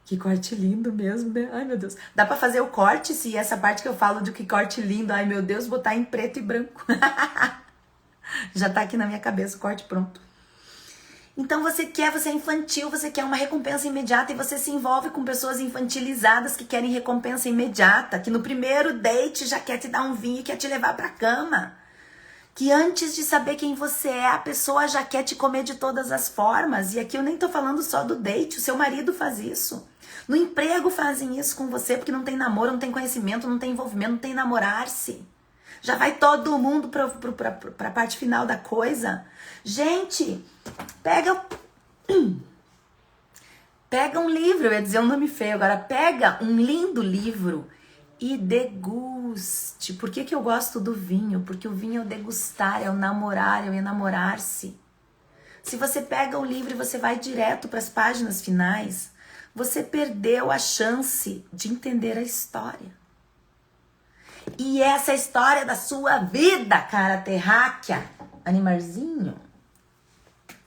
Que corte lindo mesmo, né? Ai, meu Deus. Dá pra fazer o corte, se essa parte que eu falo de que corte lindo, ai, meu Deus, botar em preto e branco. Já tá aqui na minha cabeça o corte pronto. Então você é infantil, você quer uma recompensa imediata e você se envolve com pessoas infantilizadas que querem recompensa imediata, que no primeiro date já quer te dar um vinho e quer te levar pra cama. Que antes de saber quem você é, a pessoa já quer te comer de todas as formas. E aqui eu nem tô falando só do date, o seu marido faz isso. No emprego fazem isso com você porque não tem namoro, não tem conhecimento, não tem envolvimento, não tem namorar-se. Já vai todo mundo pra parte final da coisa. Gente, pega um livro, eu ia dizer um nome feio agora, pega um lindo livro e deguste. Por que eu gosto do vinho? Porque o vinho é o degustar, é o namorar, é o enamorar-se. Se você pega o livro e você vai direto para as páginas finais, você perdeu a chance de entender a história. E essa é a história da sua vida, cara terráquea, animalzinho,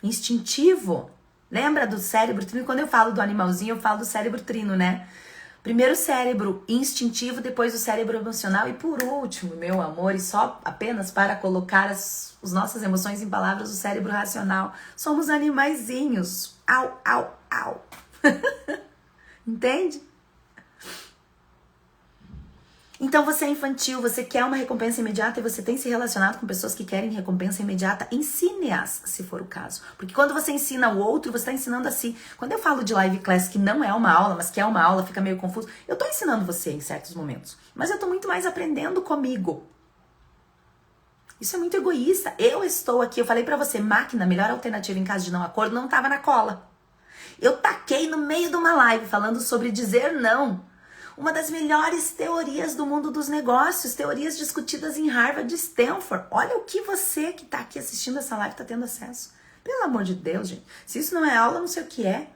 instintivo. Lembra do cérebro trino? Quando eu falo do animalzinho, eu falo do cérebro trino, né? Primeiro o cérebro instintivo, depois o cérebro emocional e por último, meu amor, e só apenas para colocar as nossas emoções em palavras, o cérebro racional. Somos animaizinhos. Au, au, au. Entende? Então você é infantil, você quer uma recompensa imediata e você tem se relacionado com pessoas que querem recompensa imediata. Ensine-as, se for o caso. Porque quando você ensina o outro, você está ensinando a si. Quando eu falo de live class que não é uma aula, mas que é uma aula, fica meio confuso. Eu estou ensinando você em certos momentos. Mas eu estou muito mais aprendendo comigo. Isso é muito egoísta. Eu estou aqui, eu falei pra você, máquina, melhor alternativa em caso de não acordo, não estava na cola. Eu taquei no meio de uma live falando sobre dizer não. Uma das melhores teorias do mundo dos negócios, teorias discutidas em Harvard e Stanford. Olha o que você que está aqui assistindo essa live está tendo acesso. Pelo amor de Deus, gente. Se isso não é aula, eu não sei o que é.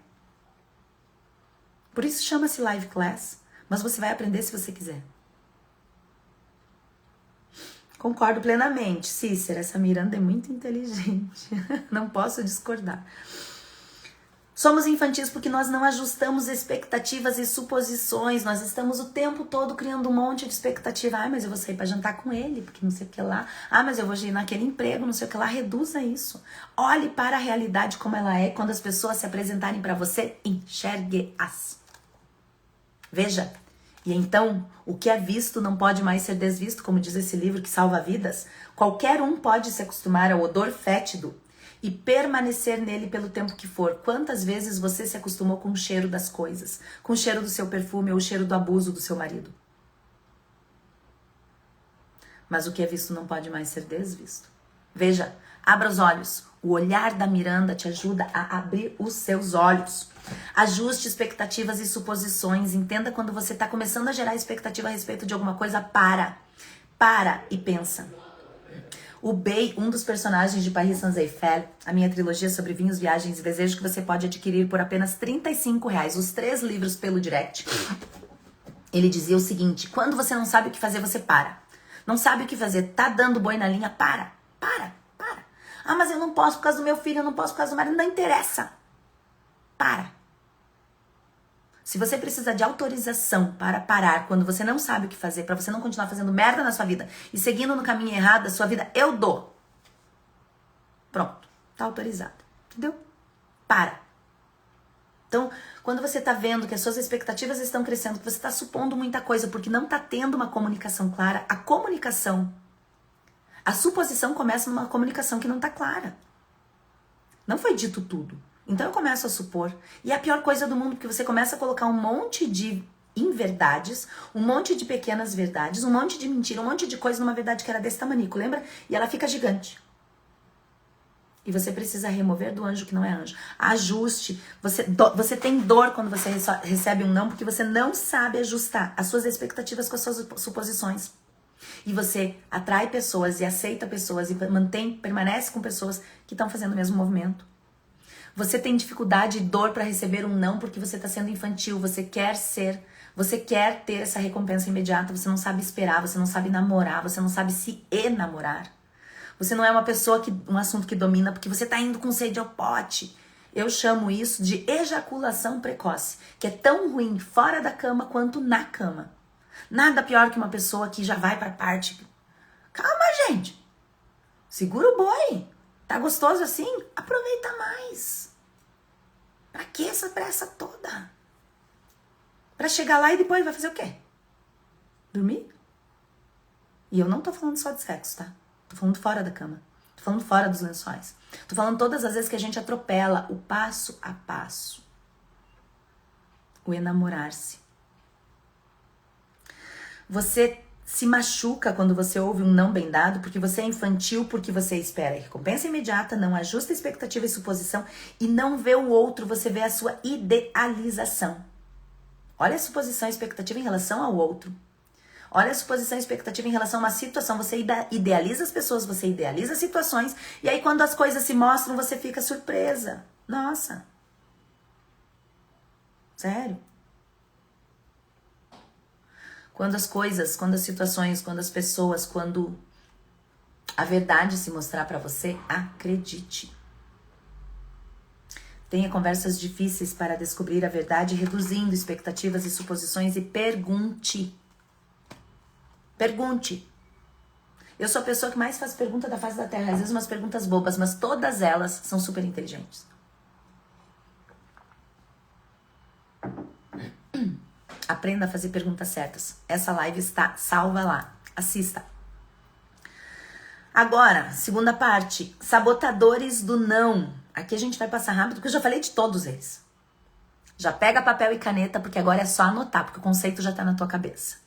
Por isso chama-se live class. Mas você vai aprender se você quiser. Concordo plenamente. Cícera, essa Miranda é muito inteligente. Não posso discordar. Somos infantis porque nós não ajustamos expectativas e suposições. Nós estamos o tempo todo criando um monte de expectativa. Ah, mas eu vou sair para jantar com ele, porque não sei o que lá. Ah, mas eu vou ir naquele emprego, não sei o que lá. Reduza isso. Olhe para a realidade como ela é. Quando as pessoas se apresentarem para você, enxergue-as. Veja. E então, o que é visto não pode mais ser desvisto, como diz esse livro que salva vidas. Qualquer um pode se acostumar ao odor fétido e permanecer nele pelo tempo que for. Quantas vezes você se acostumou com o cheiro das coisas? Com o cheiro do seu perfume ou o cheiro do abuso do seu marido? Mas o que é visto não pode mais ser desvisto. Veja, abra os olhos. O olhar da Miranda te ajuda a abrir os seus olhos. Ajuste expectativas e suposições. Entenda quando você está começando a gerar expectativa a respeito de alguma coisa, para e pensa. O Bey, um dos personagens de Paris Saint-Germain, a minha trilogia sobre vinhos, viagens e desejos, que você pode adquirir por apenas R$35, os 3 livros pelo direct. Ele dizia o seguinte: quando você não sabe o que fazer, você para. Não sabe o que fazer, tá dando boi na linha, para. Ah, mas eu não posso por causa do meu filho, eu não posso por causa do marido, não interessa. Para. Se você precisa de autorização para parar quando você não sabe o que fazer, para você não continuar fazendo merda na sua vida e seguindo no caminho errado da sua vida, eu dou. Pronto, tá autorizado. Entendeu? Para. Então, quando você tá vendo que as suas expectativas estão crescendo, que você tá supondo muita coisa porque não tá tendo uma comunicação clara, a suposição começa numa comunicação que não tá clara. Não foi dito tudo. Então eu começo a supor. E é a pior coisa do mundo, porque você começa a colocar um monte de inverdades, um monte de pequenas verdades, um monte de mentira, um monte de coisa numa verdade que era desse tamanico, lembra? E ela fica gigante. E você precisa remover do anjo que não é anjo. Ajuste. Você tem dor quando você recebe um não, porque você não sabe ajustar as suas expectativas com as suas suposições. E você atrai pessoas e aceita pessoas e permanece com pessoas que estão fazendo o mesmo movimento. Você tem dificuldade e dor para receber um não porque você está sendo infantil, você quer ter essa recompensa imediata, você não sabe esperar, você não sabe namorar, você não sabe se enamorar. Você não é uma pessoa um assunto que domina porque você está indo com sede ao pote. Eu chamo isso de ejaculação precoce, que é tão ruim fora da cama quanto na cama. Nada pior que uma pessoa que já vai para parte. Calma, gente. Segura o boi. Tá gostoso assim? Aproveita mais. Pra que essa pressa toda? Pra chegar lá e depois vai fazer o quê? Dormir? E eu não tô falando só de sexo, tá? Tô falando fora da cama. Tô falando fora dos lençóis. Tô falando todas as vezes que a gente atropela o passo a passo. O enamorar-se. Você se machuca quando você ouve um não bem dado porque você é infantil, porque você espera recompensa imediata, não ajusta expectativa e suposição e não vê o outro, você vê a sua idealização. Olha a suposição e expectativa em relação ao outro. Olha a suposição e expectativa em relação a uma situação. Você idealiza as pessoas, você idealiza as situações e aí quando as coisas se mostram, você fica surpresa. Nossa. Sério? Quando as coisas, quando as situações, quando as pessoas, quando a verdade se mostrar pra você, acredite. Tenha conversas difíceis para descobrir a verdade, reduzindo expectativas e suposições e pergunte. Pergunte. Eu sou a pessoa que mais faz pergunta da face da Terra. Às vezes umas perguntas bobas, mas todas elas são super inteligentes. Aprenda a fazer perguntas certas. Essa live está salva lá. Assista. Agora, segunda parte. Sabotadores do não. Aqui a gente vai passar rápido, porque eu já falei de todos eles. Já pega papel e caneta, porque agora é só anotar, porque o conceito já está na tua cabeça.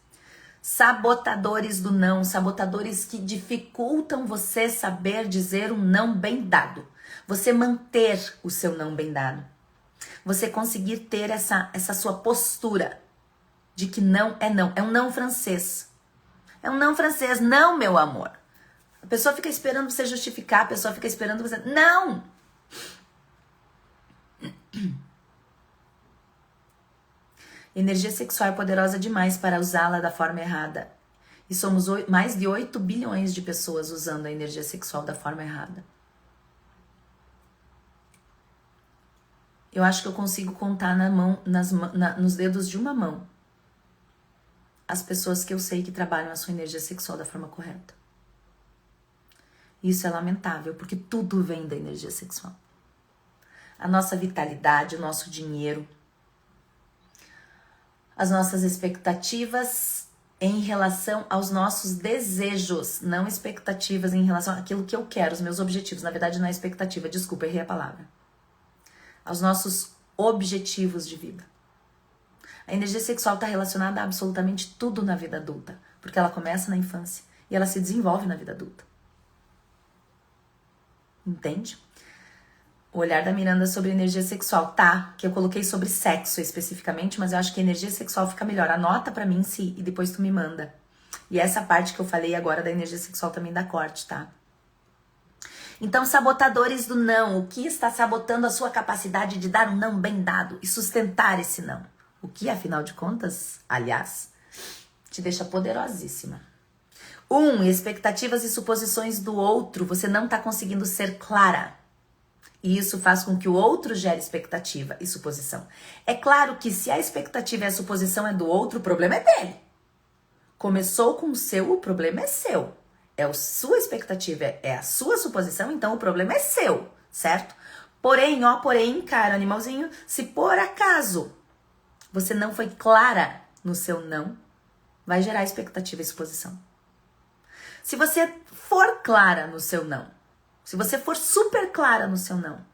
Sabotadores do não. Sabotadores que dificultam você saber dizer um não bem dado. Você manter o seu não bem dado. Você conseguir ter essa sua postura de que não é não. É um não francês. É um não francês. Não, meu amor. A pessoa fica esperando você justificar. A pessoa fica esperando você... Não! Energia sexual é poderosa demais para usá-la da forma errada. E somos mais de 8 bilhões de pessoas usando a energia sexual da forma errada. Eu acho que eu consigo contar nos dedos de uma mão as pessoas que eu sei que trabalham a sua energia sexual da forma correta. Isso é lamentável, porque tudo vem da energia sexual. A nossa vitalidade, o nosso dinheiro, as nossas expectativas em relação aos nossos desejos, não expectativas em relação àquilo que eu quero, os meus objetivos. Na verdade, não é expectativa, desculpa, errei a palavra. Aos nossos objetivos de vida. A energia sexual está relacionada a absolutamente tudo na vida adulta, porque ela começa na infância e ela se desenvolve na vida adulta. Entende? O olhar da Miranda sobre energia sexual, tá? Que eu coloquei sobre sexo especificamente, mas eu acho que energia sexual fica melhor. Anota pra mim e depois tu me manda. E essa parte que eu falei agora da energia sexual também dá corte, tá? Então, sabotadores do não. O que está sabotando a sua capacidade de dar um não bem dado e sustentar esse não? O que, afinal de contas, aliás, te deixa poderosíssima. 1. Expectativas e suposições do outro. Você não está conseguindo ser clara. E isso faz com que o outro gere expectativa e suposição. É claro que se a expectativa e a suposição é do outro, o problema é dele. Começou com o seu, o problema é seu. É a sua expectativa, é a sua suposição, então o problema é seu, certo? Porém, cara, animalzinho, se por acaso você não foi clara no seu não, vai gerar expectativa e suposição. Se você for clara no seu não, se você for super clara no seu não,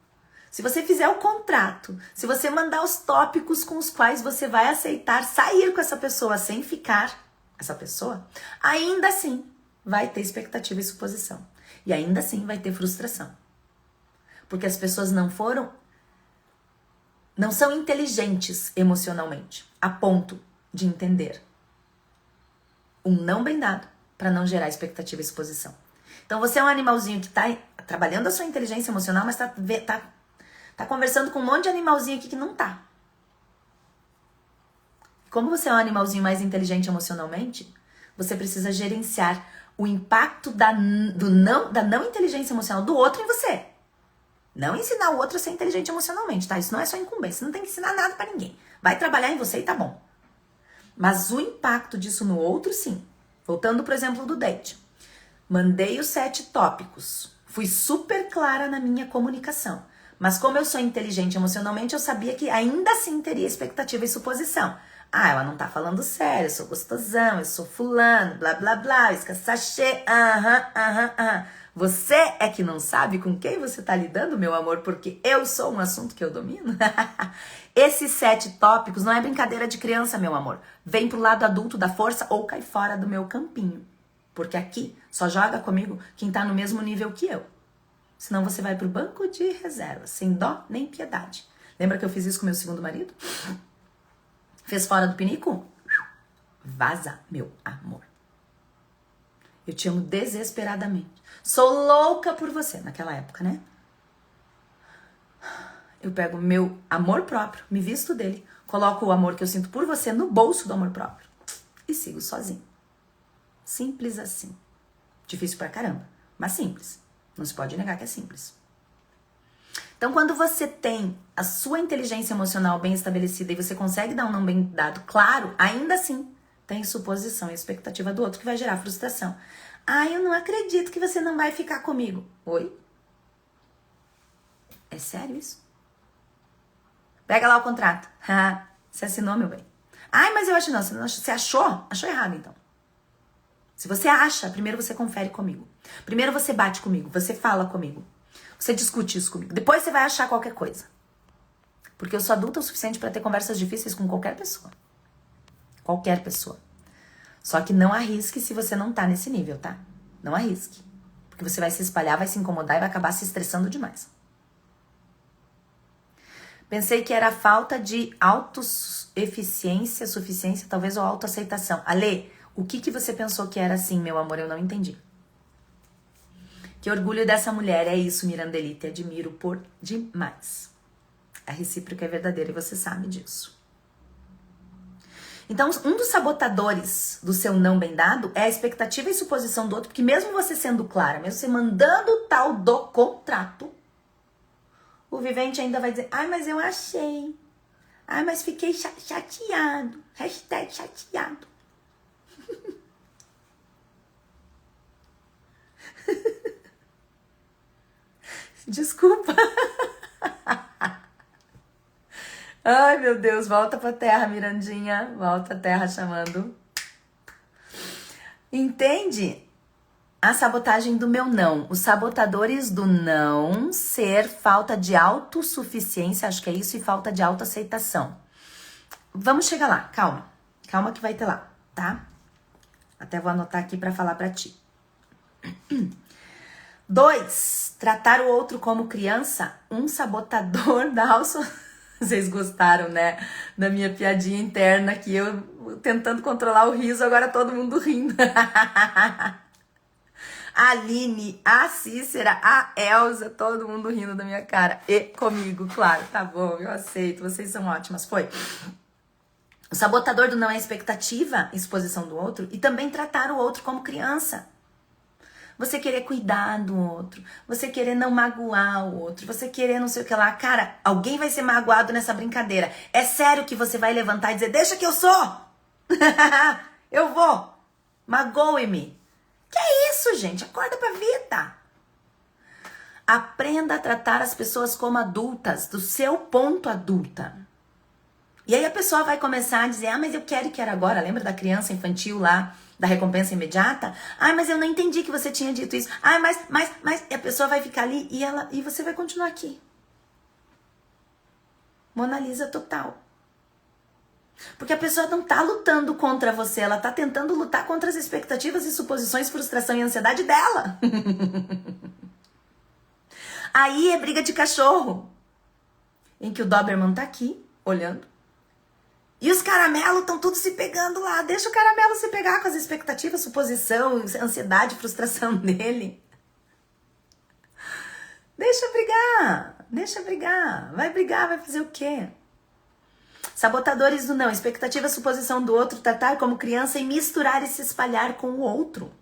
se você fizer o contrato, se você mandar os tópicos com os quais você vai aceitar sair com essa pessoa sem ficar essa pessoa, ainda assim vai ter expectativa e suposição. E ainda assim vai ter frustração. Porque as pessoas não são inteligentes emocionalmente, a ponto de entender um não bem dado para não gerar expectativa e suposição. Então você é um animalzinho que está trabalhando a sua inteligência emocional, mas tá Tá conversando com um monte de animalzinho aqui que não tá. Como você é um animalzinho mais inteligente emocionalmente, você precisa gerenciar o impacto da não inteligência emocional do outro em você. Não ensinar o outro a ser inteligente emocionalmente, tá? Isso não é só incumbência, você não tem que ensinar nada pra ninguém. Vai trabalhar em você e tá bom. Mas o impacto disso no outro, sim. Voltando pro exemplo do date. Mandei os 7 tópicos. Fui super clara na minha comunicação. Mas como eu sou inteligente emocionalmente, eu sabia que ainda assim teria expectativa e suposição. Ah, ela não tá falando sério, eu sou gostosão, eu sou fulano, blá blá blá, isca sachê, aham. Você é que não sabe com quem você tá lidando, meu amor, porque eu sou um assunto que eu domino? Esses 7 tópicos não é brincadeira de criança, meu amor. Vem pro lado adulto da força ou cai fora do meu campinho. Porque aqui só joga comigo quem tá no mesmo nível que eu. Senão você vai pro banco de reserva, sem dó nem piedade. Lembra que eu fiz isso com meu segundo marido? Fez fora do pinico? Vaza, meu amor. Eu te amo desesperadamente. Sou louca por você naquela época, né? Eu pego meu amor próprio, me visto dele, coloco o amor que eu sinto por você no bolso do amor próprio e sigo sozinho. Simples assim. Difícil pra caramba, mas simples. Não se pode negar que é simples. Então, quando você tem a sua inteligência emocional bem estabelecida e você consegue dar um não bem dado claro, ainda assim tem suposição e expectativa do outro que vai gerar frustração. Ah, eu não acredito que você não vai ficar comigo. Oi? É sério isso? Pega lá o contrato. Você assinou, meu bem. Ai, mas eu acho não. Você achou? Achou errado, então. Se você acha, primeiro você confere comigo. Primeiro você bate comigo, você fala comigo. Você discute isso comigo. Depois você vai achar qualquer coisa. Porque eu sou adulta o suficiente para ter conversas difíceis com qualquer pessoa. Qualquer pessoa. Só que não arrisque se você não tá nesse nível, tá? Não arrisque. Porque você vai se espalhar, vai se incomodar e vai acabar se estressando demais. Pensei que era falta de autoeficiência, suficiência, talvez, ou autoaceitação. Ale, o que você pensou que era assim, meu amor? Eu não entendi. Que orgulho dessa mulher, é isso, Mirandeli, te admiro por demais. A recíproca é verdadeira e você sabe disso. Então, um dos sabotadores do seu não bem dado é a expectativa e suposição do outro, porque mesmo você sendo clara, mesmo você mandando o tal do contrato, o vivente ainda vai dizer, ai, mas eu achei. Ai, mas fiquei chateado. Hashtag chateado. Desculpa. Ai, meu Deus, volta pra terra, Mirandinha. Volta à terra chamando. Entende? A sabotagem do meu não. Os sabotadores do não ser falta de autossuficiência, acho que é isso, e falta de autoaceitação. Vamos chegar lá, calma. Calma que vai ter lá, tá? Até vou anotar aqui pra falar pra ti. 2, tratar o outro como criança, um sabotador da Vocês gostaram, né? Da minha piadinha interna aqui, eu tentando controlar o riso, agora todo mundo rindo. A Aline, a Cícera, a Elza, todo mundo rindo da minha cara. E comigo, claro, tá bom, eu aceito, vocês são ótimas. Foi. O sabotador do não é expectativa, exposição do outro, e também tratar o outro como criança. Você querer cuidar do outro, você querer não magoar o outro, você querer não sei o que lá. Cara, alguém vai ser magoado nessa brincadeira. É sério que você vai levantar e dizer, deixa que eu sou. Eu vou. Magoe-me. Que é isso, gente? Acorda pra vida. Aprenda a tratar as pessoas como adultas, do seu ponto adulta. E aí a pessoa vai começar a dizer, ah, mas eu quero agora. Lembra da criança infantil lá, da recompensa imediata? Ah, mas eu não entendi que você tinha dito isso. Ah, mas... E a pessoa vai ficar ali e você vai continuar aqui. Mona Lisa total. Porque a pessoa não tá lutando contra você, ela tá tentando lutar contra as expectativas e suposições, frustração e ansiedade dela. Aí é briga de cachorro, em que o Doberman tá aqui, olhando, e os caramelos estão tudo se pegando lá. Deixa o caramelo se pegar com as expectativas, suposição, ansiedade, frustração dele. Deixa brigar. Deixa brigar. Vai fazer o quê? Sabotadores do não, expectativa, suposição do outro, tratar como criança e misturar e se espalhar com o outro.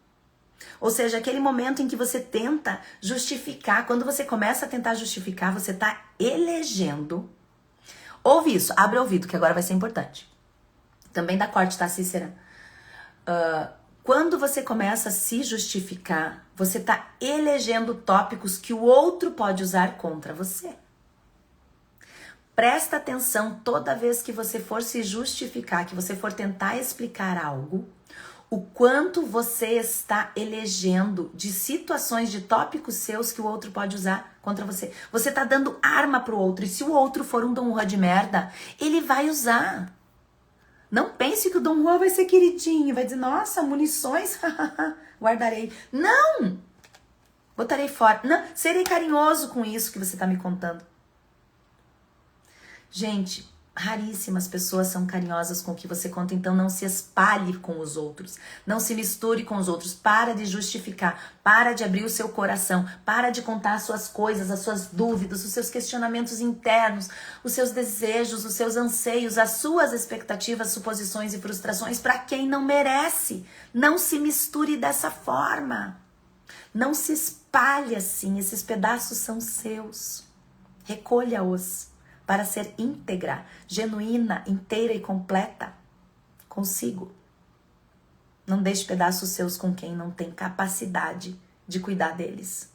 Ou seja, aquele momento em que você tenta justificar, quando você começa a tentar justificar, você está elegendo. Ouve isso, abre o ouvido, que agora vai ser importante. Também da corte, tá, Cícera? Quando você começa a se justificar, você está elegendo tópicos que o outro pode usar contra você. Presta atenção toda vez que você for se justificar, que você for tentar explicar algo, o quanto você está elegendo de situações, de tópicos seus que o outro pode usar contra você. Você está dando arma pro outro, e se o outro for um Dom Juan de merda, ele vai usar. Não pense que o Dom Juan vai ser queridinho, vai dizer, nossa, munições, guardarei. Não! Botarei fora. Não, serei carinhoso com isso que você está me contando. Gente, raríssimas pessoas são carinhosas com o que você conta, então não se espalhe com os outros. Não se misture com os outros. Para de justificar. Para de abrir o seu coração. Para de contar as suas coisas, as suas dúvidas, os seus questionamentos internos, os seus desejos, os seus anseios, as suas expectativas, suposições e frustrações para quem não merece. Não se misture dessa forma. Não se espalhe assim. Esses pedaços são seus. Recolha-os. Para ser íntegra, genuína, inteira e completa consigo. Não deixe pedaços seus com quem não tem capacidade de cuidar deles.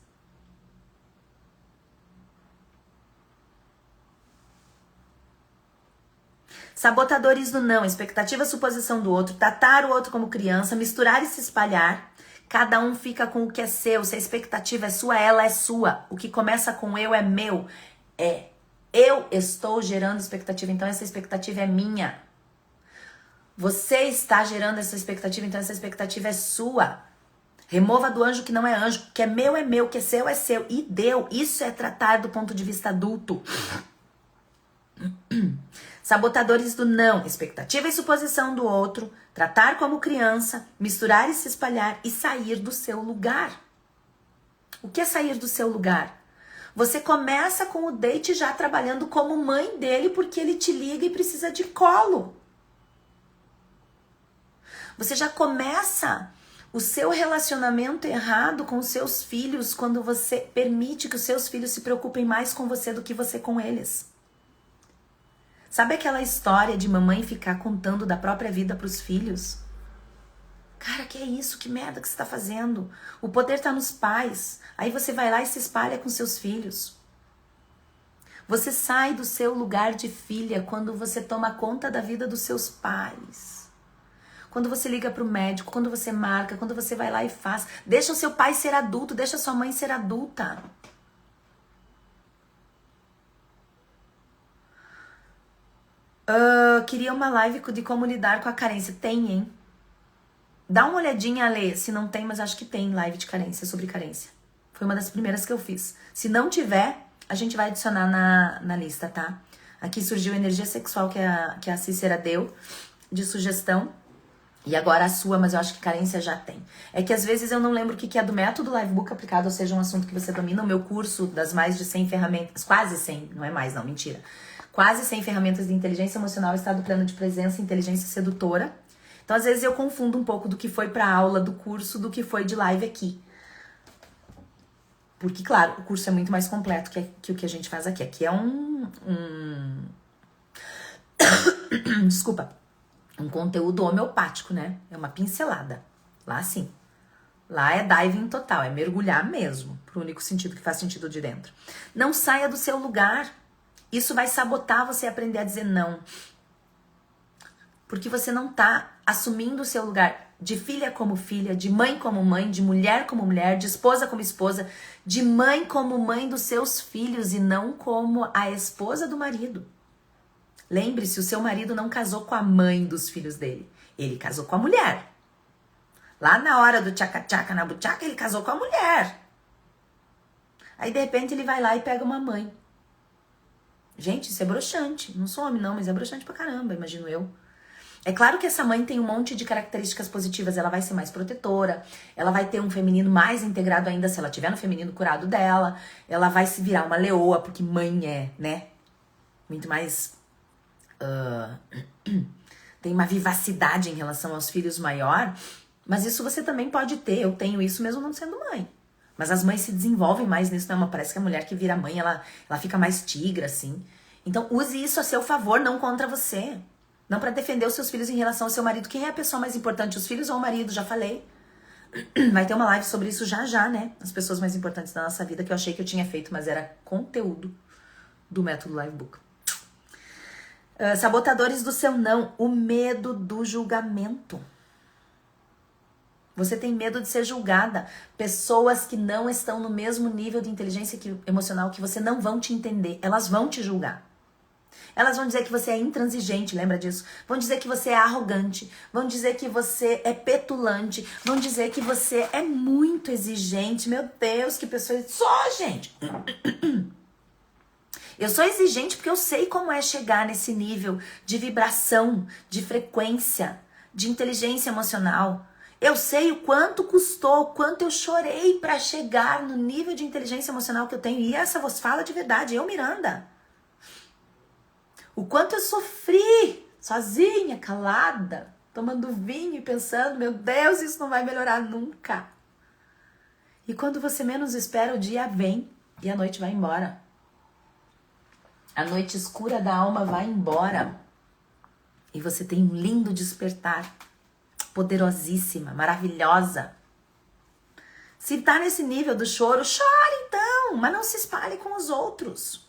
Sabotadores do não, expectativa, suposição do outro, tratar o outro como criança, misturar e se espalhar. Cada um fica com o que é seu. Se a expectativa é sua, ela é sua. O que começa com eu é meu. Eu estou gerando expectativa, então essa expectativa é minha. Você está gerando essa expectativa, então essa expectativa é sua. Remova do anjo que não é anjo, que é meu, que é seu. E deu. Isso é tratar do ponto de vista adulto. Sabotadores do não, expectativa e suposição do outro, tratar como criança, misturar e se espalhar e sair do seu lugar. O que é sair do seu lugar? Você começa com o date já trabalhando como mãe dele porque ele te liga e precisa de colo. Você já começa o seu relacionamento errado com os seus filhos quando você permite que os seus filhos se preocupem mais com você do que você com eles. Sabe aquela história de mamãe ficar contando da própria vida para os filhos? Cara, que é isso? Que merda que você tá fazendo? O poder tá nos pais. Aí você vai lá e se espalha com seus filhos. Você sai do seu lugar de filha quando você toma conta da vida dos seus pais. Quando você liga pro médico, quando você marca, quando você vai lá e faz. Deixa o seu pai ser adulto, deixa a sua mãe ser adulta. Queria uma live de como lidar com a carência. Tem, hein? Dá uma olhadinha, Lê, se não tem, mas acho que tem live de carência, sobre carência. Foi uma das primeiras que eu fiz. Se não tiver, a gente vai adicionar na lista, tá? Aqui surgiu energia sexual que a Cícera deu, de sugestão. E agora a sua, mas eu acho que carência já tem. É que às vezes eu não lembro o que é do método Livebook aplicado, ou seja, um assunto que você domina. O meu curso das mais de 100 ferramentas, quase 100, não é mais não, mentira. Quase 100 ferramentas de inteligência emocional, estado pleno de presença e inteligência sedutora. Então, às vezes, eu confundo um pouco do que foi pra aula do curso do que foi de live aqui. Porque, claro, o curso é muito mais completo que o que a gente faz aqui. Aqui é Desculpa. Um conteúdo homeopático, né? É uma pincelada. Lá, sim. Lá é diving total, é mergulhar mesmo. Pro único sentido que faz sentido de dentro. Não saia do seu lugar. Isso vai sabotar você aprender a dizer não. Porque você não tá assumindo o seu lugar de filha como filha, de mãe como mãe, de mulher como mulher, de esposa como esposa, de mãe como mãe dos seus filhos e não como a esposa do marido. Lembre-se, o seu marido não casou com a mãe dos filhos dele. Ele casou com a mulher. Lá na hora do tchaca-tchaca na buchaca, ele casou com a mulher. Aí, de repente, ele vai lá e pega uma mãe. Gente, isso é broxante. Não sou homem, não, mas é broxante pra caramba, imagino eu. É claro que essa mãe tem um monte de características positivas. Ela vai ser mais protetora, ela vai ter um feminino mais integrado ainda se ela tiver no feminino curado dela. Ela vai se virar uma leoa, porque mãe é, né? Muito mais... tem uma vivacidade em relação aos filhos maior. Mas isso você também pode ter. Eu tenho isso mesmo não sendo mãe. Mas as mães se desenvolvem mais nisso, né? Parece que a mulher que vira mãe, ela fica mais tigra, assim. Então, use isso a seu favor, não contra você. Não para defender os seus filhos em relação ao seu marido. Quem é a pessoa mais importante, os filhos ou o marido? Já falei. Vai ter uma live sobre isso já, né? As pessoas mais importantes da nossa vida, que eu achei que eu tinha feito, mas era conteúdo do método Livebook. Sabotadores do seu não. O medo do julgamento. Você tem medo de ser julgada. Pessoas que não estão no mesmo nível de inteligência emocional que você não vão te entender. Elas vão te julgar. Elas vão dizer que você é intransigente, lembra disso? Vão dizer que você é arrogante. Vão dizer que você é petulante. Vão dizer que você é muito exigente. Meu Deus, que pessoa... Só, gente! Eu sou exigente porque eu sei como é chegar nesse nível de vibração, de frequência, de inteligência emocional. Eu sei o quanto custou, o quanto eu chorei para chegar no nível de inteligência emocional que eu tenho. E essa vos fala de verdade, eu, Miranda. O quanto eu sofri, sozinha, calada, tomando vinho e pensando, meu Deus, isso não vai melhorar nunca. E quando você menos espera, o dia vem e a noite vai embora. A noite escura da alma vai embora. E você tem um lindo despertar. Poderosíssima, maravilhosa. Se tá nesse nível do choro, chore então, mas não se espalhe com os outros.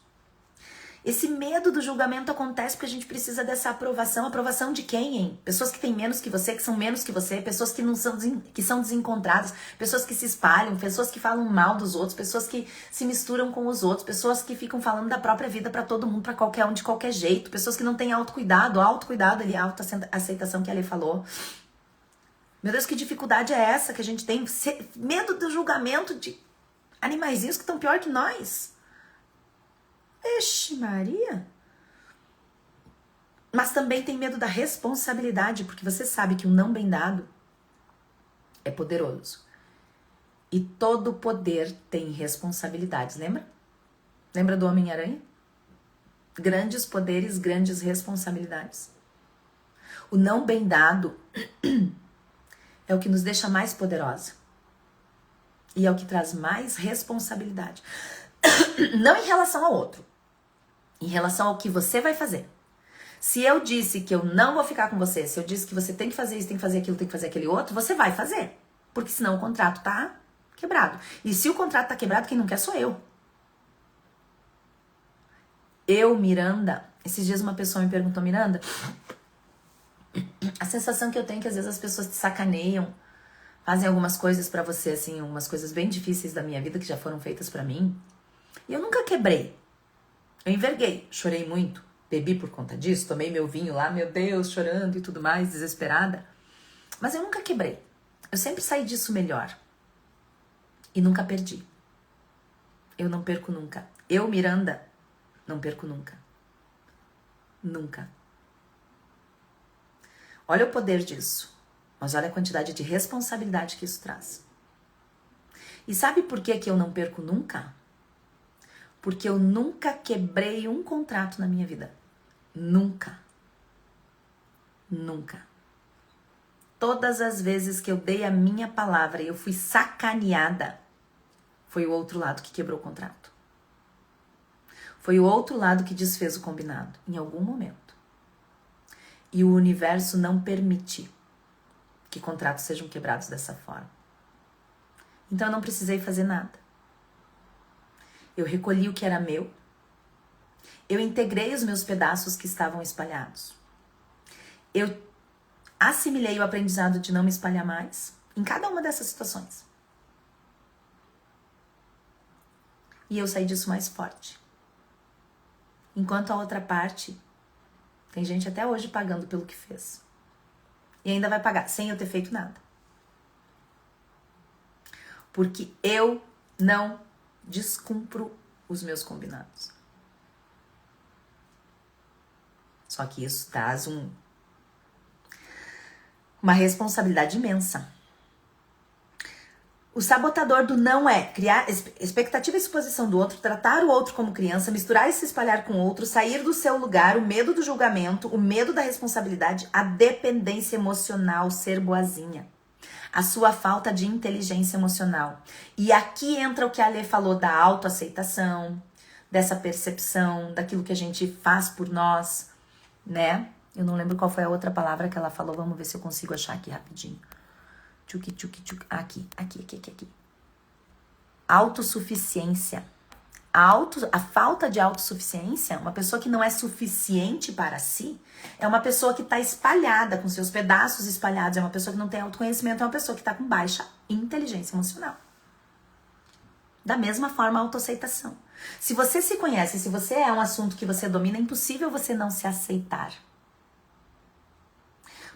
Esse medo do julgamento acontece porque a gente precisa dessa aprovação. Aprovação de quem, hein? Pessoas que têm menos que você, que são menos que você, pessoas que não são, que são desencontradas, pessoas que se espalham, pessoas que falam mal dos outros, pessoas que se misturam com os outros, pessoas que ficam falando da própria vida pra todo mundo, pra qualquer um, de qualquer jeito, pessoas que não têm autocuidado ali, autoaceitação que a Lê falou. Meu Deus, que dificuldade é essa que a gente tem? Medo do julgamento de animaizinhos que estão pior que nós. Ixi, Maria. Mas também tem medo da responsabilidade, porque você sabe que um não bem dado é poderoso. E todo poder tem responsabilidades, lembra? Lembra do Homem-Aranha? Grandes poderes, grandes responsabilidades. O não bem dado é o que nos deixa mais poderosa. E é o que traz mais responsabilidade. Não em relação ao outro. Em relação ao que você vai fazer. Se eu disse que eu não vou ficar com você, se eu disse que você tem que fazer isso, tem que fazer aquilo, tem que fazer aquele outro, você vai fazer. Porque senão o contrato tá quebrado. E se o contrato tá quebrado, quem não quer sou eu. Eu, Miranda, esses dias uma pessoa me perguntou, Miranda, a sensação que eu tenho é que às vezes as pessoas te sacaneiam, fazem algumas coisas pra você, assim, algumas coisas bem difíceis da minha vida que já foram feitas pra mim. E eu nunca quebrei. Eu enverguei, chorei muito, bebi por conta disso, tomei meu vinho lá, meu Deus, chorando e tudo mais, desesperada. Mas eu nunca quebrei. Eu sempre saí disso melhor. E nunca perdi. Eu não perco nunca. Eu, Miranda, não perco nunca. Nunca. Olha o poder disso. Mas olha a quantidade de responsabilidade que isso traz. E sabe por que eu não perco nunca? Porque eu nunca quebrei um contrato na minha vida. Nunca. Nunca. Todas as vezes que eu dei a minha palavra e eu fui sacaneada, foi o outro lado que quebrou o contrato. Foi o outro lado que desfez o combinado, em algum momento. E o universo não permite que contratos sejam quebrados dessa forma. Então eu não precisei fazer nada. Eu recolhi o que era meu. Eu integrei os meus pedaços que estavam espalhados. Eu assimilei o aprendizado de não me espalhar mais em cada uma dessas situações. E eu saí disso mais forte. Enquanto a outra parte, tem gente até hoje pagando pelo que fez. E ainda vai pagar, sem eu ter feito nada. Porque eu não descumpro os meus combinados. Só que isso traz Uma responsabilidade imensa. O sabotador do não é criar expectativa e suposição do outro, tratar o outro como criança, misturar e se espalhar com o outro, sair do seu lugar, o medo do julgamento, o medo da responsabilidade, a dependência emocional, ser boazinha, a sua falta de inteligência emocional. E aqui entra o que a Alê falou da autoaceitação, dessa percepção, daquilo que a gente faz por nós, né? Eu não lembro qual foi a outra palavra que ela falou, vamos ver se eu consigo achar aqui rapidinho. Aqui. Autossuficiência. A falta de autossuficiência, uma pessoa que não é suficiente para si, é uma pessoa que está espalhada, com seus pedaços espalhados, é uma pessoa que não tem autoconhecimento, é uma pessoa que está com baixa inteligência emocional. Da mesma forma, a autoaceitação. Se você se conhece, se você é um assunto que você domina, é impossível você não se aceitar.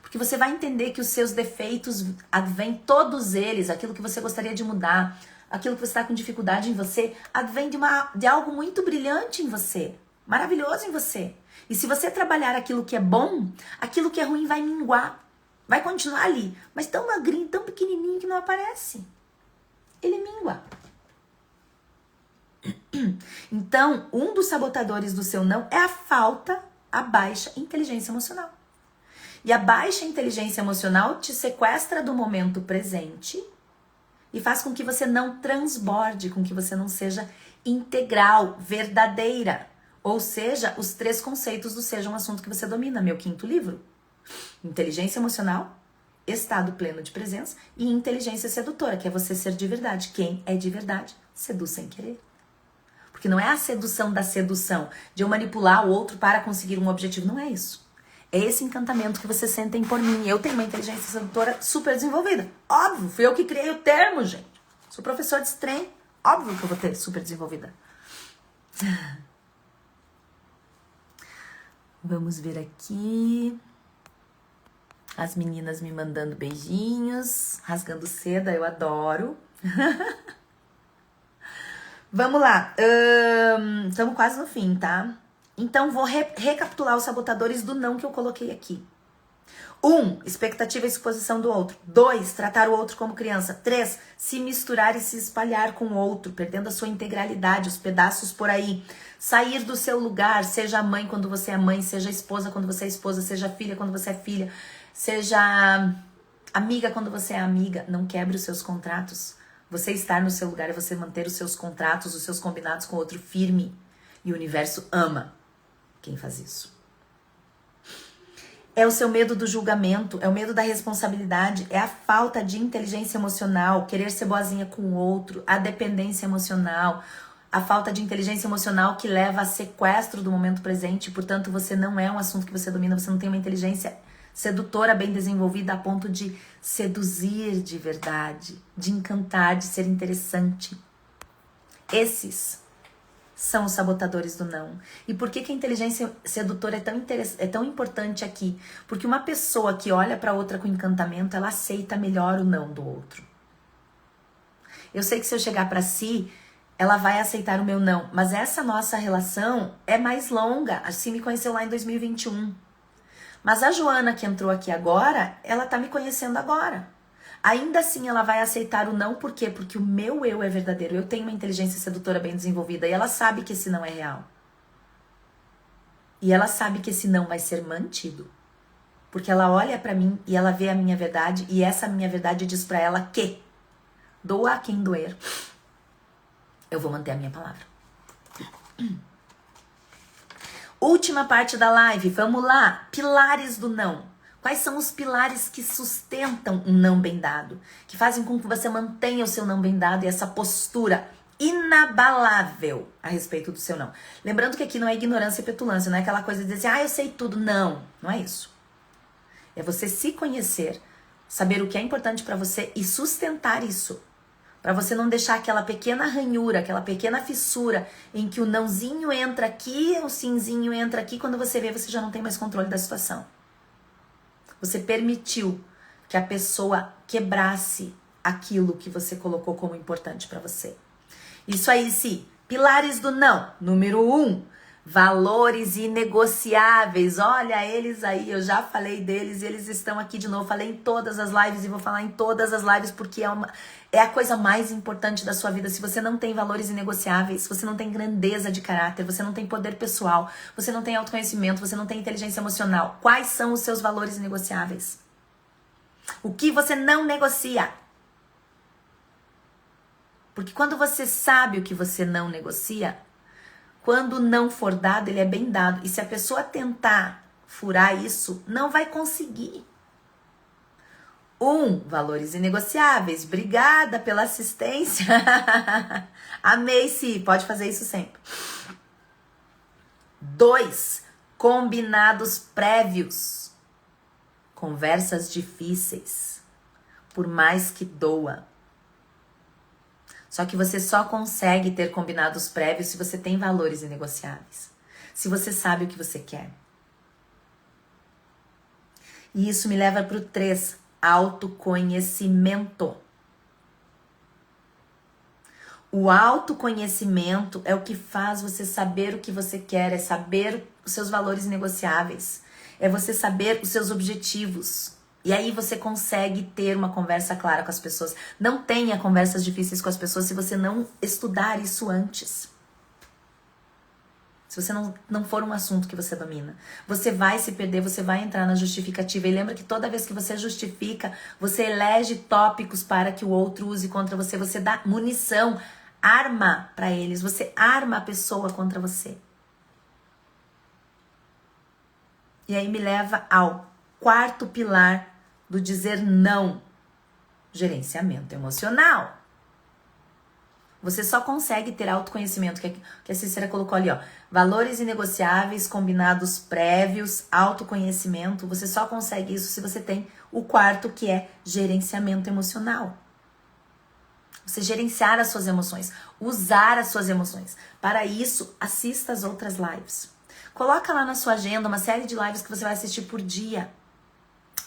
Porque você vai entender que os seus defeitos advêm, todos eles, aquilo que você gostaria de mudar, aquilo que você está com dificuldade em você, advém de algo muito brilhante em você, maravilhoso em você. E se você trabalhar aquilo que é bom, aquilo que é ruim vai minguar, vai continuar ali, mas tão magrinho, tão pequenininho que não aparece. Ele mingua. Então, um dos sabotadores do seu não é a baixa inteligência emocional. E a baixa inteligência emocional te sequestra do momento presente e faz com que você não transborde, com que você não seja integral, verdadeira. Ou seja, os 3 conceitos do Seja um Assunto que você domina, meu 5º livro. Inteligência emocional, estado pleno de presença e inteligência sedutora, que é você ser de verdade. Quem é de verdade, seduz sem querer. Porque não é a sedução da sedução, de eu manipular o outro para conseguir um objetivo, não é isso. É esse encantamento que vocês sentem por mim. Eu tenho uma inteligência sedutora super desenvolvida. Óbvio, fui eu que criei o termo, gente. Sou professor de trem. Óbvio que eu vou ter super desenvolvida. Vamos ver aqui. As meninas me mandando beijinhos. Rasgando seda, eu adoro. Vamos lá. Estamos quase no fim, tá? Então, vou recapitular os sabotadores do não que eu coloquei aqui. 1, expectativa e suposição do outro. 2, tratar o outro como criança. 3, se misturar e se espalhar com o outro, perdendo a sua integralidade, os pedaços por aí. Sair do seu lugar, seja mãe quando você é mãe, seja esposa quando você é esposa, seja filha quando você é filha, seja amiga quando você é amiga. Não quebre os seus contratos. Você estar no seu lugar é você manter os seus contratos, os seus combinados com o outro firme. E o universo ama quem faz isso. É o seu medo do julgamento, é o medo da responsabilidade, é a falta de inteligência emocional, querer ser boazinha com o outro, a dependência emocional, a falta de inteligência emocional que leva a sequestro do momento presente, portanto você não é um assunto que você domina, você não tem uma inteligência sedutora bem desenvolvida a ponto de seduzir de verdade, de encantar, de ser interessante. Esses são os sabotadores do não. E por que a inteligência sedutora é tão importante aqui? Porque uma pessoa que olha para outra com encantamento, ela aceita melhor o não do outro. Eu sei que se eu chegar para si, ela vai aceitar o meu não. Mas essa nossa relação é mais longa. A Si me conheceu lá em 2021. Mas a Joana que entrou aqui agora, ela tá me conhecendo agora. Ainda assim, ela vai aceitar o não, por quê? Porque o meu eu é verdadeiro. Eu tenho uma inteligência sedutora bem desenvolvida e ela sabe que esse não é real. E ela sabe que esse não vai ser mantido. Porque ela olha pra mim e ela vê a minha verdade e essa minha verdade diz pra ela que doa a quem doer. Eu vou manter a minha palavra. Última parte da live, vamos lá. Pilares do não. Quais são os pilares que sustentam um não bem dado? Que fazem com que você mantenha o seu não bem dado e essa postura inabalável a respeito do seu não. Lembrando que aqui não é ignorância e petulância, não é aquela coisa de dizer assim, eu sei tudo. Não, não é isso. É você se conhecer, saber o que é importante pra você e sustentar isso. Pra você não deixar aquela pequena ranhura, aquela pequena fissura em que o nãozinho entra aqui, o simzinho entra aqui, quando você vê, você já não tem mais controle da situação. Você permitiu que a pessoa quebrasse aquilo que você colocou como importante pra você. Isso aí, sim. Pilares do não. Número 1. Valores inegociáveis, olha eles aí, eu já falei deles e eles estão aqui de novo. Falei em todas as lives e vou falar em todas as lives porque é a coisa mais importante da sua vida. Se você não tem valores inegociáveis, se você não tem grandeza de caráter, você não tem poder pessoal, você não tem autoconhecimento, você não tem inteligência emocional, quais são os seus valores inegociáveis? O que você não negocia? Porque quando você sabe o que você não negocia, quando não for dado, ele é bem dado. E se a pessoa tentar furar isso, não vai conseguir. Valores inegociáveis. Obrigada pela assistência. Amei, sim. Pode fazer isso sempre. 2, combinados prévios. Conversas difíceis. Por mais que doa. Só que você só consegue ter combinados prévios se você tem valores inegociáveis. Se você sabe o que você quer. E isso me leva para o 3, autoconhecimento. O autoconhecimento é o que faz você saber o que você quer, é saber os seus valores negociáveis, é você saber os seus objetivos. E aí você consegue ter uma conversa clara com as pessoas. Não tenha conversas difíceis com as pessoas se você não estudar isso antes. Se você não for um assunto que você domina. Você vai se perder, você vai entrar na justificativa. E lembra que toda vez que você justifica, você elege tópicos para que o outro use contra você. Você dá munição, arma para eles. Você arma a pessoa contra você. E aí me leva ao 4º pilar do dizer não. Gerenciamento emocional. Você só consegue ter autoconhecimento, que a Cícera colocou ali, ó. Valores inegociáveis, combinados prévios, autoconhecimento. Você só consegue isso se você tem o 4º, que é gerenciamento emocional. Você gerenciar as suas emoções, usar as suas emoções. Para isso, assista as outras lives. Coloca lá na sua agenda uma série de lives que você vai assistir por dia.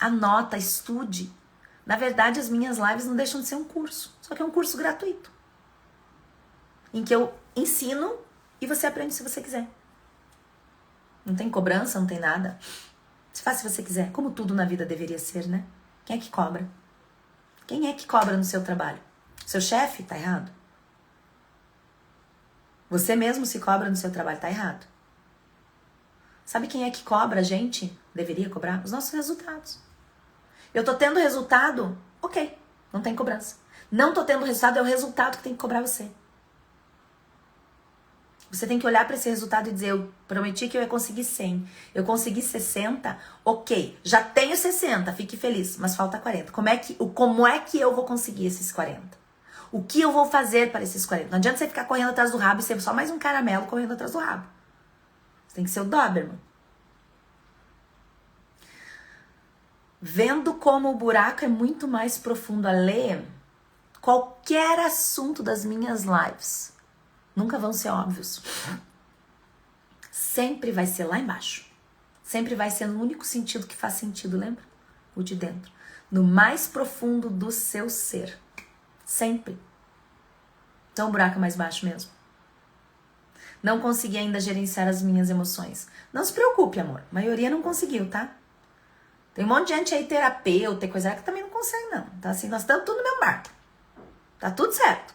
Anota, estude. Na verdade, as minhas lives não deixam de ser um curso. Só que é um curso gratuito. Em que eu ensino e você aprende se você quiser. Não tem cobrança, não tem nada. Você faz se você quiser. Como tudo na vida deveria ser, né? Quem é que cobra? Quem é que cobra no seu trabalho? Seu chefe? Tá errado. Você mesmo se cobra no seu trabalho? Tá errado. Sabe quem é que cobra a gente? Deveria cobrar? Os nossos resultados. Eu tô tendo resultado? Ok, não tem cobrança. Não tô tendo resultado, é o resultado que tem que cobrar você. Você tem que olhar para esse resultado e dizer, eu prometi que eu ia conseguir 100. Eu consegui 60, ok. Já tenho 60, fique feliz, mas falta 40. Como é que eu vou conseguir esses 40? O que eu vou fazer para esses 40? Não adianta você ficar correndo atrás do rabo e ser só mais um caramelo correndo atrás do rabo. Você tem que ser o Doberman. Vendo como o buraco é muito mais profundo a ler, qualquer assunto das minhas lives nunca vão ser óbvios. Sempre vai ser lá embaixo. Sempre vai ser no único sentido que faz sentido, lembra? O de dentro. No mais profundo do seu ser. Sempre. Então o buraco é mais baixo mesmo. Não consegui ainda gerenciar as minhas emoções. Não se preocupe, amor. A maioria não conseguiu, tá? Tem um monte de gente aí, terapeuta e coisa que também não consegue, não. Tá assim, nós estamos tudo no mesmo barco. Tá tudo certo.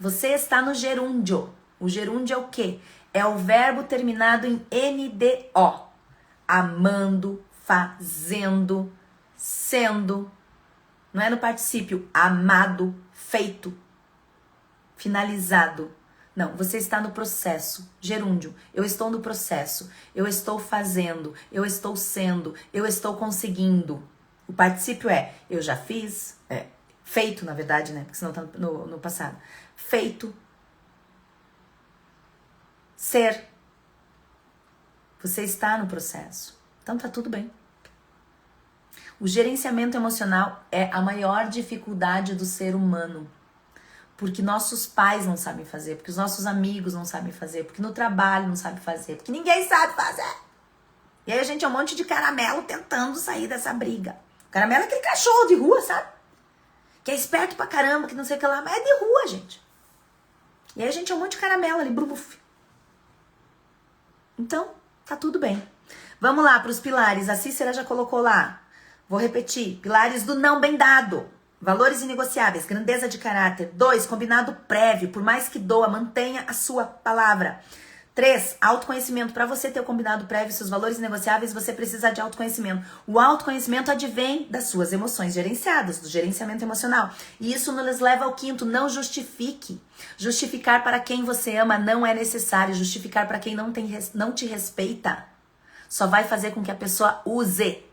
Você está no gerúndio. O gerúndio é o quê? É o verbo terminado em NDO. Amando, fazendo, sendo. Não é no particípio. Amado, feito, finalizado. Não, você está no processo. Gerúndio. Eu estou no processo. Eu estou fazendo. Eu estou sendo. Eu estou conseguindo. O particípio é eu já fiz. Feito, na verdade, né? Porque senão tá no passado. Feito. Ser. Você está no processo. Então tá tudo bem. O gerenciamento emocional é a maior dificuldade do ser humano. Porque nossos pais não sabem fazer, porque os nossos amigos não sabem fazer, porque no trabalho não sabe fazer, porque ninguém sabe fazer. E aí a gente é um monte de caramelo tentando sair dessa briga. Caramelo é aquele cachorro de rua, sabe? Que é esperto pra caramba, que não sei o que lá, mas é de rua, gente. E aí a gente é um monte de caramelo ali, brubuf. Então, tá tudo bem. Vamos lá para os pilares. A Cícera já colocou lá. Vou repetir. Pilares do não bem dado. Valores inegociáveis, grandeza de caráter. 2, combinado prévio. Por mais que doa, mantenha a sua palavra. 3, autoconhecimento. Para você ter o combinado prévio, seus valores inegociáveis, você precisa de autoconhecimento. O autoconhecimento advém das suas emoções gerenciadas, do gerenciamento emocional. E isso nos leva ao 5º, não justifique. Justificar para quem você ama não é necessário. Justificar para quem não te respeita só vai fazer com que a pessoa use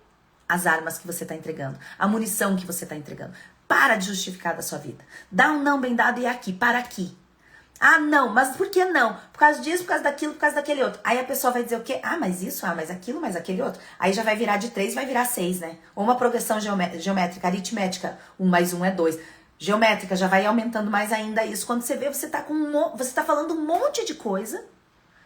as armas que você está entregando, a munição que você está entregando. Para de justificar da sua vida. Dá um não bem dado e aqui, para aqui. Ah, não, mas por que não? Por causa disso, por causa daquilo, por causa daquele outro. Aí a pessoa vai dizer o quê? Ah, mas isso, ah, mas aquilo, mas aquele outro. Aí já vai virar de 3, vai virar 6, né? Ou uma progressão geométrica, aritmética. 1 mais 1 é 2. Geométrica já vai aumentando mais ainda isso. Quando você vê, você tá falando um monte de coisa,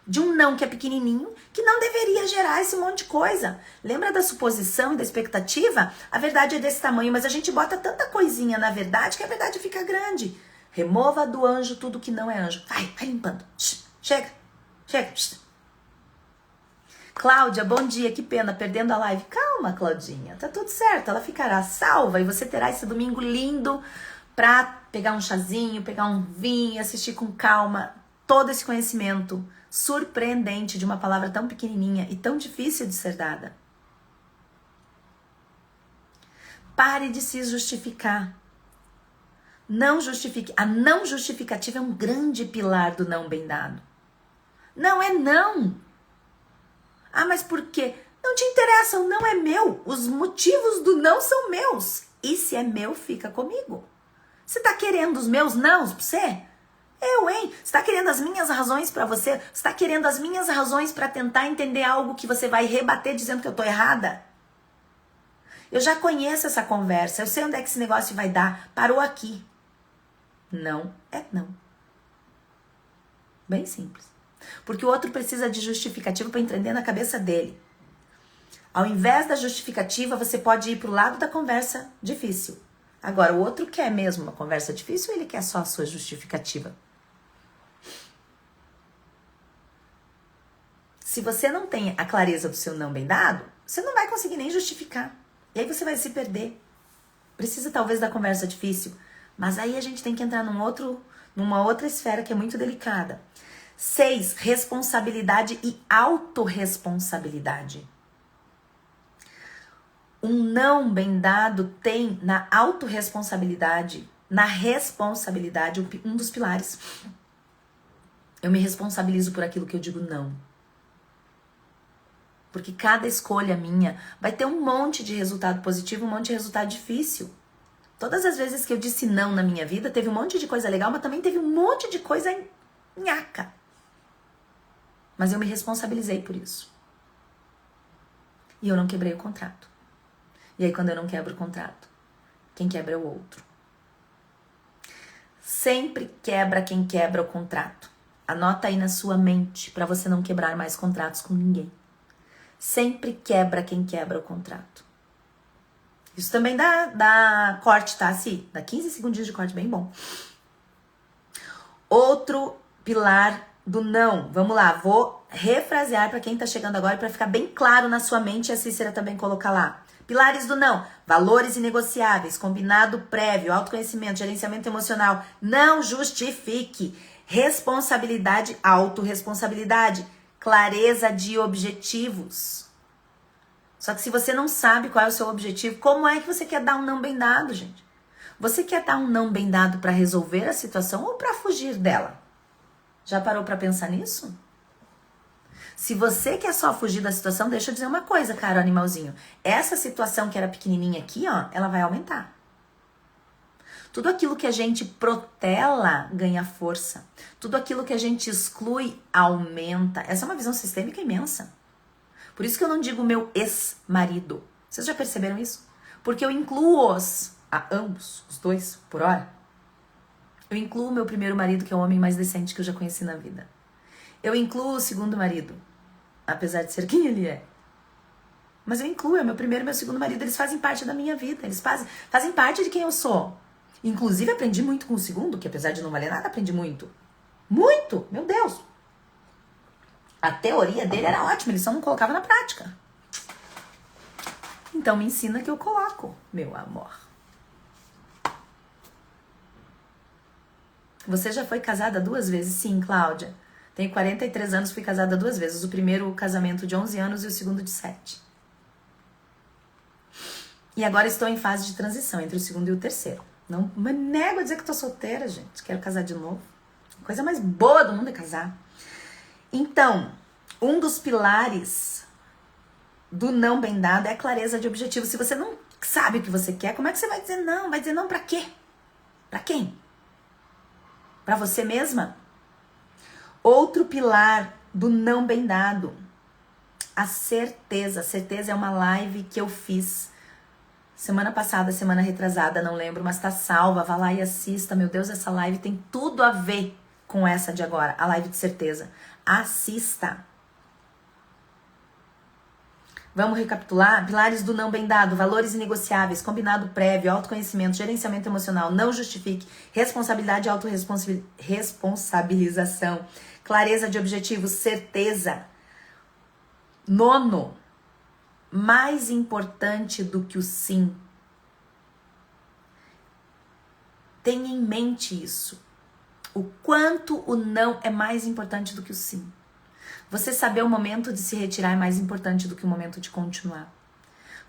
de um não que é pequenininho, que não deveria gerar esse monte de coisa. Lembra da suposição e da expectativa? A verdade é desse tamanho, mas a gente bota tanta coisinha na verdade que a verdade fica grande. Remova do anjo tudo que não é anjo. Vai limpando. Chega. Cláudia, bom dia. Que pena, perdendo a live. Calma, Claudinha. Tá tudo certo. Ela ficará salva e você terá esse domingo lindo pra pegar um chazinho, pegar um vinho, assistir com calma todo esse conhecimento surpreendente de uma palavra tão pequenininha e tão difícil de ser dada. Pare de se justificar. Não justifique. A não justificativa é um grande pilar do não bem dado. Não é não. Ah, mas por quê? Não te interessa, o não é meu. Os motivos do não são meus. E se é meu, fica comigo. Você tá querendo os meus nãos pra você? Eu, hein? Você tá querendo as minhas razões pra você? Você tá querendo as minhas razões pra tentar entender algo que você vai rebater dizendo que eu tô errada? Eu já conheço essa conversa. Eu sei onde é que esse negócio vai dar. Parou aqui. Não é não. Bem simples. Porque o outro precisa de justificativa para entender na cabeça dele. Ao invés da justificativa, você pode ir pro lado da conversa difícil. Agora, o outro quer mesmo uma conversa difícil ou ele quer só a sua justificativa? Se você não tem a clareza do seu não bem dado, você não vai conseguir nem justificar. E aí você vai se perder. Precisa talvez da conversa difícil. Mas aí a gente tem que entrar numa outra esfera que é muito delicada. 6, responsabilidade e autorresponsabilidade. Um não bem dado tem na autorresponsabilidade, na responsabilidade, um dos pilares. Eu me responsabilizo por aquilo que eu digo não. Porque cada escolha minha vai ter um monte de resultado positivo, um monte de resultado difícil. Todas as vezes que eu disse não na minha vida, teve um monte de coisa legal, mas também teve um monte de coisa nhaca. Mas eu me responsabilizei por isso. E eu não quebrei o contrato. E aí quando eu não quebro o contrato, quem quebra é o outro. Sempre quebra quem quebra o contrato. Anota aí na sua mente para você não quebrar mais contratos com ninguém. Sempre quebra quem quebra o contrato. Isso também dá corte, tá? Sim, dá 15 segundinhos de corte bem bom. Outro pilar do não. Vamos lá, vou refrasear para quem tá chegando agora para ficar bem claro na sua mente e a Cícera também colocar lá. Pilares do não. Valores inegociáveis, combinado prévio, autoconhecimento, gerenciamento emocional. Não justifique. Responsabilidade, autorresponsabilidade. Clareza de objetivos. Só que se você não sabe qual é o seu objetivo, como é que você quer dar um não bem dado, gente? Você quer dar um não bem dado para resolver a situação ou para fugir dela? Já parou para pensar nisso? Se você quer só fugir da situação, deixa eu dizer uma coisa, cara, animalzinho. Essa situação que era pequenininha aqui, ó, ela vai aumentar. Tudo aquilo que a gente protela ganha força. Tudo aquilo que a gente exclui aumenta. Essa é uma visão sistêmica imensa. Por isso que eu não digo meu ex-marido. Vocês já perceberam isso? Porque eu incluo ambos, os dois, por hora. Eu incluo o meu primeiro marido, que é o homem mais decente que eu já conheci na vida. Eu incluo o segundo marido, apesar de ser quem ele é. Mas eu incluo, é meu primeiro e meu segundo marido, eles fazem parte da minha vida, eles fazem parte de quem eu sou. Inclusive, aprendi muito com o segundo, que apesar de não valer nada, aprendi muito. Muito! Meu Deus! A teoria dele era ótima, ele só não colocava na prática. Então me ensina que eu coloco, meu amor. Você já foi casada 2 vezes? Sim, Cláudia. Tenho 43 anos, fui casada 2 vezes. O primeiro casamento de 11 anos e o segundo de 7. E agora estou em fase de transição entre o segundo e o terceiro. Não me nego a dizer que estou solteira, gente. Quero casar de novo. A coisa mais boa do mundo é casar. Então, um dos pilares do não bem dado é a clareza de objetivo. Se você não sabe o que você quer, como é que você vai dizer não? Vai dizer não pra quê? Pra quem? Pra você mesma? Outro pilar do não bem dado, a certeza. A certeza é uma live que eu fiz semana passada, semana retrasada, não lembro, mas tá salva, vá lá e assista. Meu Deus, essa live tem tudo a ver com essa de agora, a live de certeza. Assista. Vamos recapitular? Pilares do não bem dado, valores inegociáveis, combinado prévio, autoconhecimento, gerenciamento emocional, não justifique, responsabilidade e autorresponsabilização, clareza de objetivos, certeza. Nono, mais importante do que o sim. Tenha em mente isso. O quanto o não é mais importante do que o sim. Você saber o momento de se retirar é mais importante do que o momento de continuar.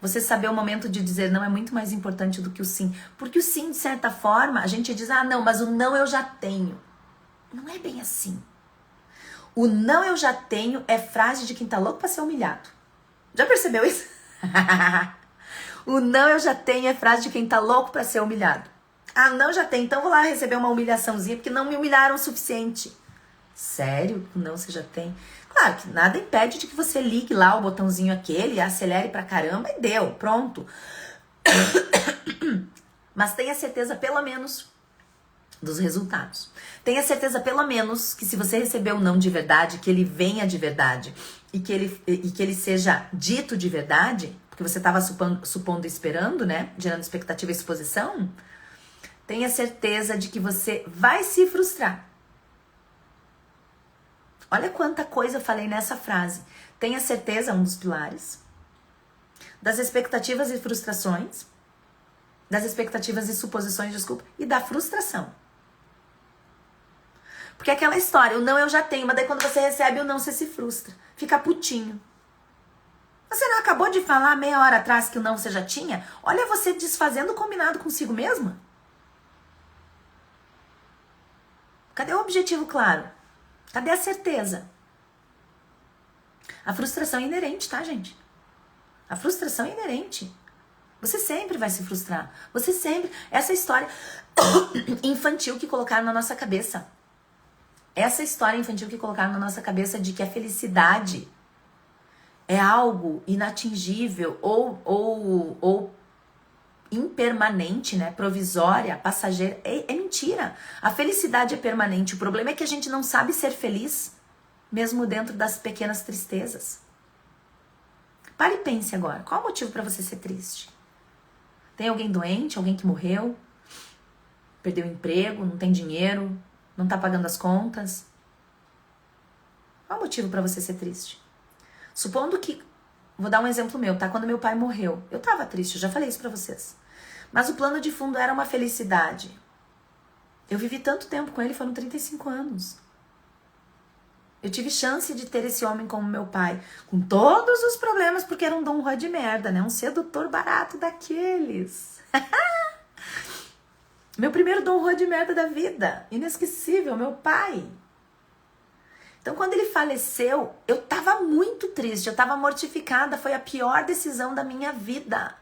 Você saber o momento de dizer não é muito mais importante do que o sim. Porque o sim, de certa forma, a gente diz, ah, não, mas o não eu já tenho. Não é bem assim. O não eu já tenho é frase de quem tá louco pra ser humilhado. Já percebeu isso? O não eu já tenho é frase de quem tá louco pra ser humilhado. Ah, não já tem, então vou lá receber uma humilhaçãozinha porque não me humilharam o suficiente. Sério? Não, você já tem? Claro que nada impede de que você ligue lá o botãozinho aquele, acelere pra caramba e deu, pronto. Mas tenha certeza pelo menos dos resultados. Tenha certeza pelo menos que se você recebeu um não de verdade, que ele venha de verdade e que ele seja dito de verdade, porque você estava supondo e esperando, né? Gerando expectativa e suposição. Tenha certeza de que você vai se frustrar. Olha quanta coisa eu falei nessa frase. Tenha certeza, um dos pilares, das expectativas e frustrações, das expectativas e suposições, desculpa, e da frustração. Porque aquela história, o não eu já tenho, mas daí quando você recebe o não, você se frustra. Fica putinho. Você não acabou de falar meia hora atrás que o não você já tinha? Olha você desfazendo o combinado consigo mesma. Cadê o objetivo claro? Cadê a certeza? A frustração é inerente, tá, gente? A frustração é inerente. Você sempre vai se frustrar. Você sempre... Essa história infantil que colocaram na nossa cabeça. Essa história infantil que colocaram na nossa cabeça de que a felicidade é algo inatingível ou impermanente, né? Provisória, passageira. É mentira. A felicidade é permanente. O problema é que a gente não sabe ser feliz, mesmo dentro das pequenas tristezas. Pare e pense agora. Qual o motivo para você ser triste? Tem alguém doente? Alguém que morreu? Perdeu o emprego? Não tem dinheiro? Não tá pagando as contas? Qual o motivo para você ser triste? Supondo que... Vou dar um exemplo meu, tá? Quando meu pai morreu, eu tava triste, eu já falei isso pra vocês. Mas o plano de fundo era uma felicidade. Eu vivi tanto tempo com ele, foram 35 anos. Eu tive chance de ter esse homem como meu pai, com todos os problemas, porque era um Dom Juan de merda, né? Um sedutor barato daqueles. Meu primeiro Dom Juan de merda da vida. Inesquecível, meu pai. Então, quando ele faleceu, eu tava muito triste, eu tava mortificada. Foi a pior decisão da minha vida.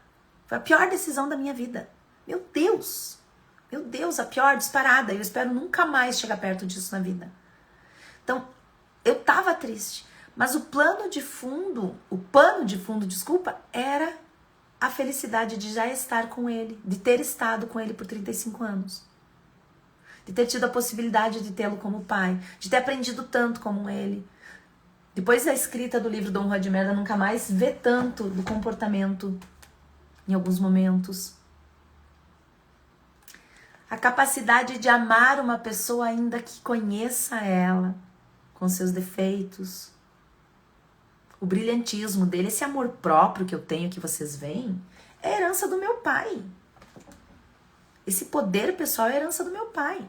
Foi a pior decisão da minha vida. Meu Deus, a pior disparada. Eu espero nunca mais chegar perto disso na vida. Então, eu tava triste. Mas o pano de fundo, desculpa, era a felicidade de já estar com ele, de ter estado com ele por 35 anos. De ter tido a possibilidade de tê-lo como pai, de ter aprendido tanto como ele. Depois da escrita do livro Dom Juan de Merda, nunca mais vê tanto do comportamento em alguns momentos. A capacidade de amar uma pessoa ainda que conheça ela, com seus defeitos, o brilhantismo dele, esse amor próprio que eu tenho, que vocês veem, é herança do meu pai. Esse poder pessoal é herança do meu pai.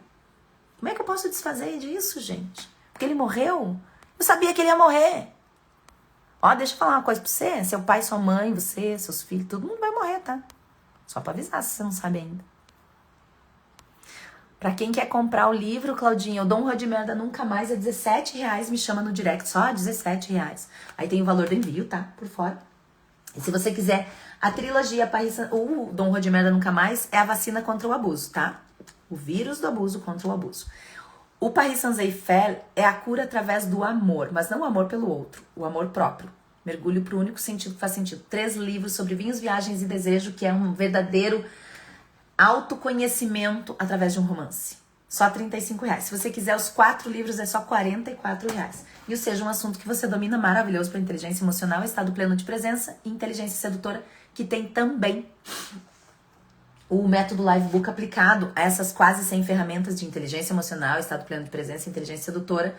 Como é que eu posso desfazer disso, gente? Porque ele morreu? Eu sabia que ele ia morrer. Ó, deixa eu falar uma coisa pra você. Seu pai, sua mãe, você, seus filhos, todo mundo vai morrer, tá? Só pra avisar se você não sabe ainda. Pra quem quer comprar o livro, Claudinha, o Dom Juan de Merda Nunca Mais é R$17. Me chama no direct, só R$17. Aí tem o valor do envio, tá? Por fora. E se você quiser a trilogia o Dom Juan de Merda Nunca Mais é a vacina contra o abuso, tá? O vírus do abuso contra o abuso. O Paris Sans-Eiffel é a cura através do amor, mas não o amor pelo outro, o amor próprio. Mergulho pro único sentido que faz sentido. 3 livros sobre vinhos, viagens e desejo, que é um verdadeiro autoconhecimento através de um romance. Só R$35. Se você quiser os 4 livros, é só R$44. E o Seja um Assunto que você domina, maravilhoso para inteligência emocional, estado pleno de presença e inteligência sedutora, que tem também o método Livebook aplicado a essas quase 100 ferramentas de inteligência emocional, estado pleno de presença e inteligência sedutora,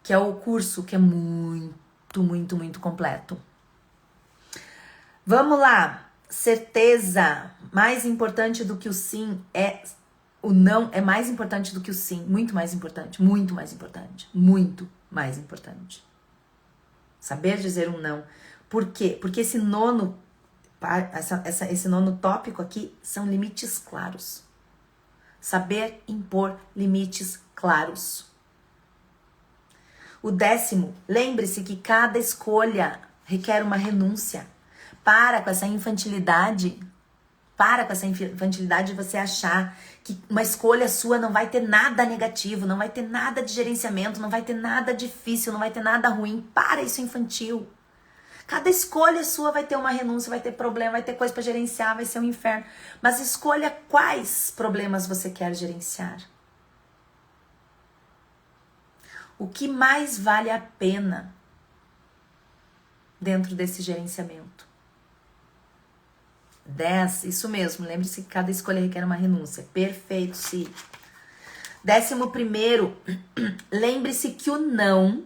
que é o curso que é muito, muito, muito completo. Vamos lá. Certeza. Mais importante do que o sim é... O não é mais importante do que o sim. Muito mais importante. Muito mais importante. Muito mais importante. Saber dizer um não. Por quê? Porque esse nono tópico aqui são limites claros. Saber impor limites claros. O 10º, lembre-se que cada escolha requer uma renúncia. Para com essa infantilidade. Para com essa infantilidade de você achar que uma escolha sua não vai ter nada negativo, não vai ter nada de gerenciamento, não vai ter nada difícil, não vai ter nada ruim. Para, isso é infantil. Cada escolha sua vai ter uma renúncia, vai ter problema, vai ter coisa para gerenciar, vai ser um inferno. Mas escolha quais problemas você quer gerenciar. O que mais vale a pena dentro desse gerenciamento? 10, isso mesmo, lembre-se que cada escolha requer uma renúncia. Perfeito, sim. 11º, lembre-se que o não...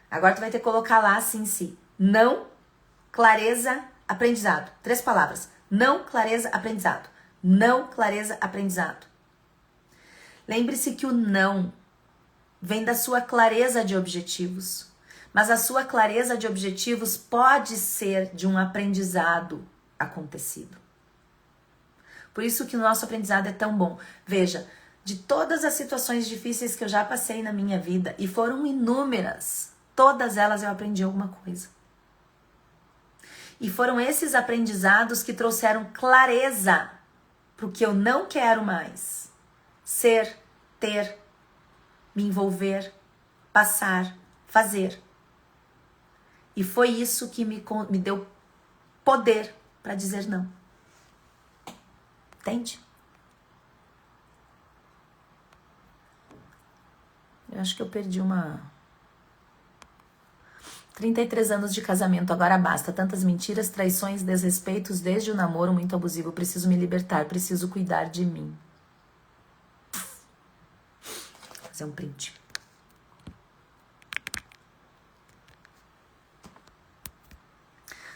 Agora tu vai ter que colocar lá assim, sim. Não, clareza, aprendizado. 3 palavras. Não, clareza, aprendizado. Não, clareza, aprendizado. Lembre-se que o não vem da sua clareza de objetivos. Mas a sua clareza de objetivos pode ser de um aprendizado acontecido. Por isso que o nosso aprendizado é tão bom. Veja, de todas as situações difíceis que eu já passei na minha vida, e foram inúmeras, todas elas eu aprendi alguma coisa. E foram esses aprendizados que trouxeram clareza para o que eu não quero mais. Ser, ter, me envolver, passar, fazer. E foi isso que me deu poder para dizer não. Entende? Eu acho que eu perdi 33 anos de casamento, agora basta. Tantas mentiras, traições, desrespeitos, desde o namoro muito abusivo. Preciso me libertar, preciso cuidar de mim. Vou fazer um print.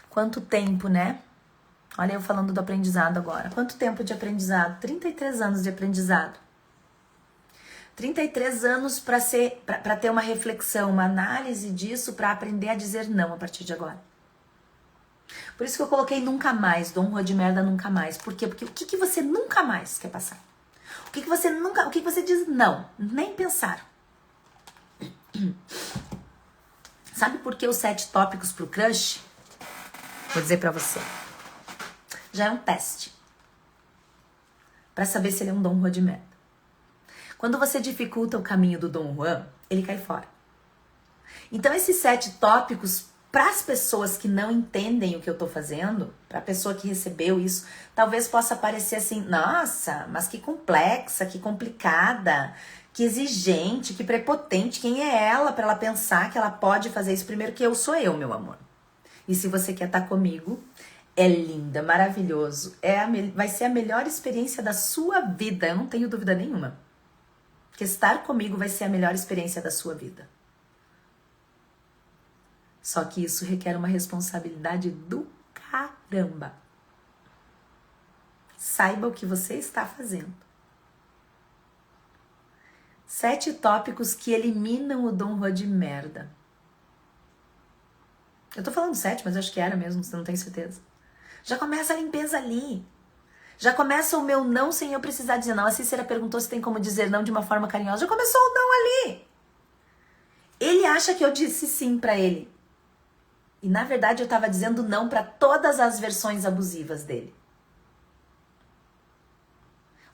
Quanto tempo, né? Olha eu falando do aprendizado agora. Quanto tempo de aprendizado? 33 anos de aprendizado. 33 anos para ter uma reflexão, uma análise disso, para aprender a dizer não a partir de agora. Por isso que eu coloquei nunca mais, Dom Juan de Merda Nunca Mais. Por quê? Porque o que você nunca mais quer passar? O que você diz não? Nem pensar. Sabe por que os 7 tópicos pro crush? Vou dizer pra você. Já é um teste. Pra saber se ele é um Dom Juan de merda. Quando você dificulta o caminho do Dom Juan, ele cai fora. Então esses 7 tópicos, para as pessoas que não entendem o que eu tô fazendo, pra pessoa que recebeu isso, talvez possa parecer assim, nossa, mas que complexa, que complicada, que exigente, que prepotente. Quem é ela pra ela pensar que ela pode fazer isso? Primeiro que eu sou eu, meu amor. E se você quer estar comigo, é linda, maravilhoso. Vai ser a melhor experiência da sua vida, eu não tenho dúvida nenhuma. Que estar comigo vai ser a melhor experiência da sua vida. Só que isso requer uma responsabilidade do caramba. Saiba o que você está fazendo. 7 tópicos que eliminam o Dom Juan de merda. Eu tô falando 7, mas eu acho que era mesmo, você não tem certeza. Já começa a limpeza ali. Já começa o meu não sem eu precisar dizer não. A Cícera perguntou se tem como dizer não de uma forma carinhosa. Já começou o não ali. Ele acha que eu disse sim pra ele. E na verdade eu tava dizendo não pra todas as versões abusivas dele.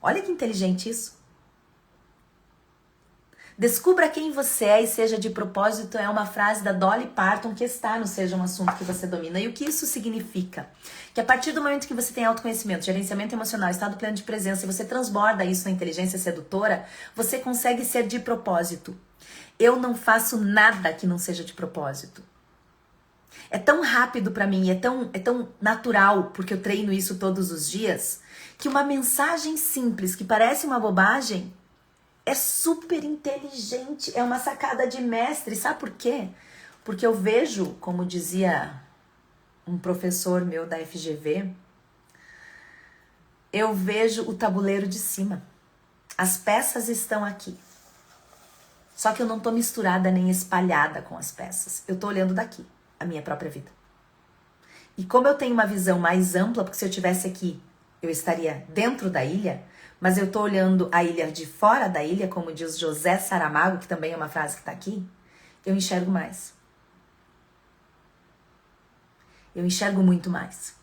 Olha que inteligente isso. Descubra quem você é e seja de propósito é uma frase da Dolly Parton que está no Seja um Assunto que Você Domina. E o que isso significa? Que a partir do momento que você tem autoconhecimento, gerenciamento emocional, estado pleno de presença e você transborda isso na inteligência sedutora, você consegue ser de propósito. Eu não faço nada que não seja de propósito. É tão rápido pra mim, é tão natural, porque eu treino isso todos os dias, que uma mensagem simples que parece uma bobagem é super inteligente, é uma sacada de mestre. Sabe por quê? Porque eu vejo, como dizia um professor meu da FGV, eu vejo o tabuleiro de cima. As peças estão aqui. Só que eu não tô misturada nem espalhada com as peças. Eu tô olhando daqui, a minha própria vida. E como eu tenho uma visão mais ampla, porque se eu estivesse aqui, eu estaria dentro da ilha, mas eu tô olhando a ilha de fora da ilha, como diz José Saramago, que também é uma frase que tá aqui, eu enxergo mais. Eu enxergo muito mais.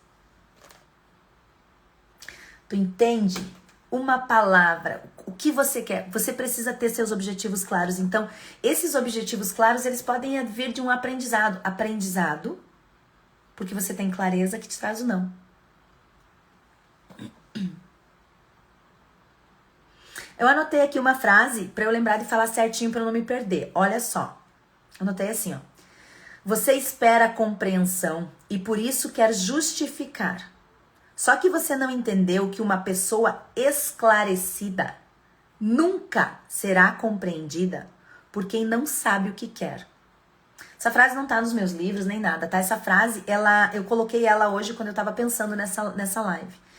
Tu entende? Uma palavra, o que você quer? Você precisa ter seus objetivos claros. Então, esses objetivos claros, eles podem vir de um aprendizado. Aprendizado, porque você tem clareza que te traz o não. Eu anotei aqui uma frase para eu lembrar de falar certinho para eu não me perder. Olha só. Anotei assim, ó. Você espera compreensão e por isso quer justificar. Só que você não entendeu que uma pessoa esclarecida nunca será compreendida por quem não sabe o que quer. Essa frase não tá nos meus livros nem nada, tá? Essa frase, eu coloquei ela hoje quando eu tava pensando nessa live.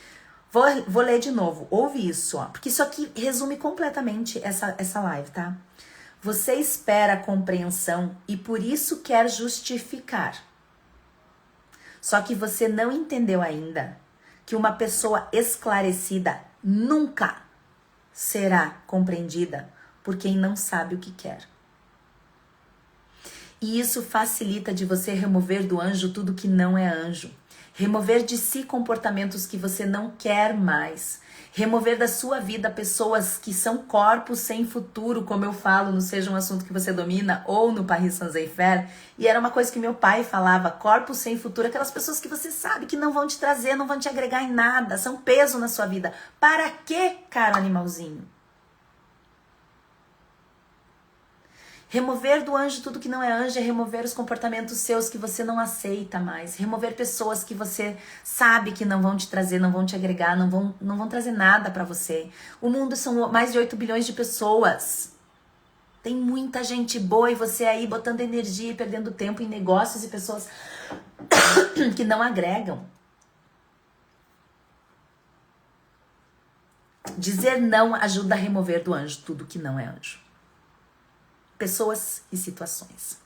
Vou ler de novo. Ouve isso, ó. Porque isso aqui resume completamente essa live, tá? Você espera compreensão e por isso quer justificar. Só que você não entendeu ainda que uma pessoa esclarecida nunca será compreendida por quem não sabe o que quer. E isso facilita de você remover do anjo tudo que não é anjo. Remover de si comportamentos que você não quer mais. Remover da sua vida pessoas que são corpos sem futuro, como eu falo no Seja um Assunto que Você Domina ou no Paris Saint-Exupéry. E era uma coisa que meu pai falava, corpos sem futuro, aquelas pessoas que você sabe que não vão te trazer, não vão te agregar em nada, são peso na sua vida. Para quê, caro animalzinho? Remover do anjo tudo que não é anjo é remover os comportamentos seus que você não aceita mais. Remover pessoas que você sabe que não vão te trazer, não vão te agregar, não vão trazer nada pra você. O mundo são mais de 8 bilhões de pessoas. Tem muita gente boa e você aí botando energia e perdendo tempo em negócios e pessoas que não agregam. Dizer não ajuda a remover do anjo tudo que não é anjo. Pessoas e situações.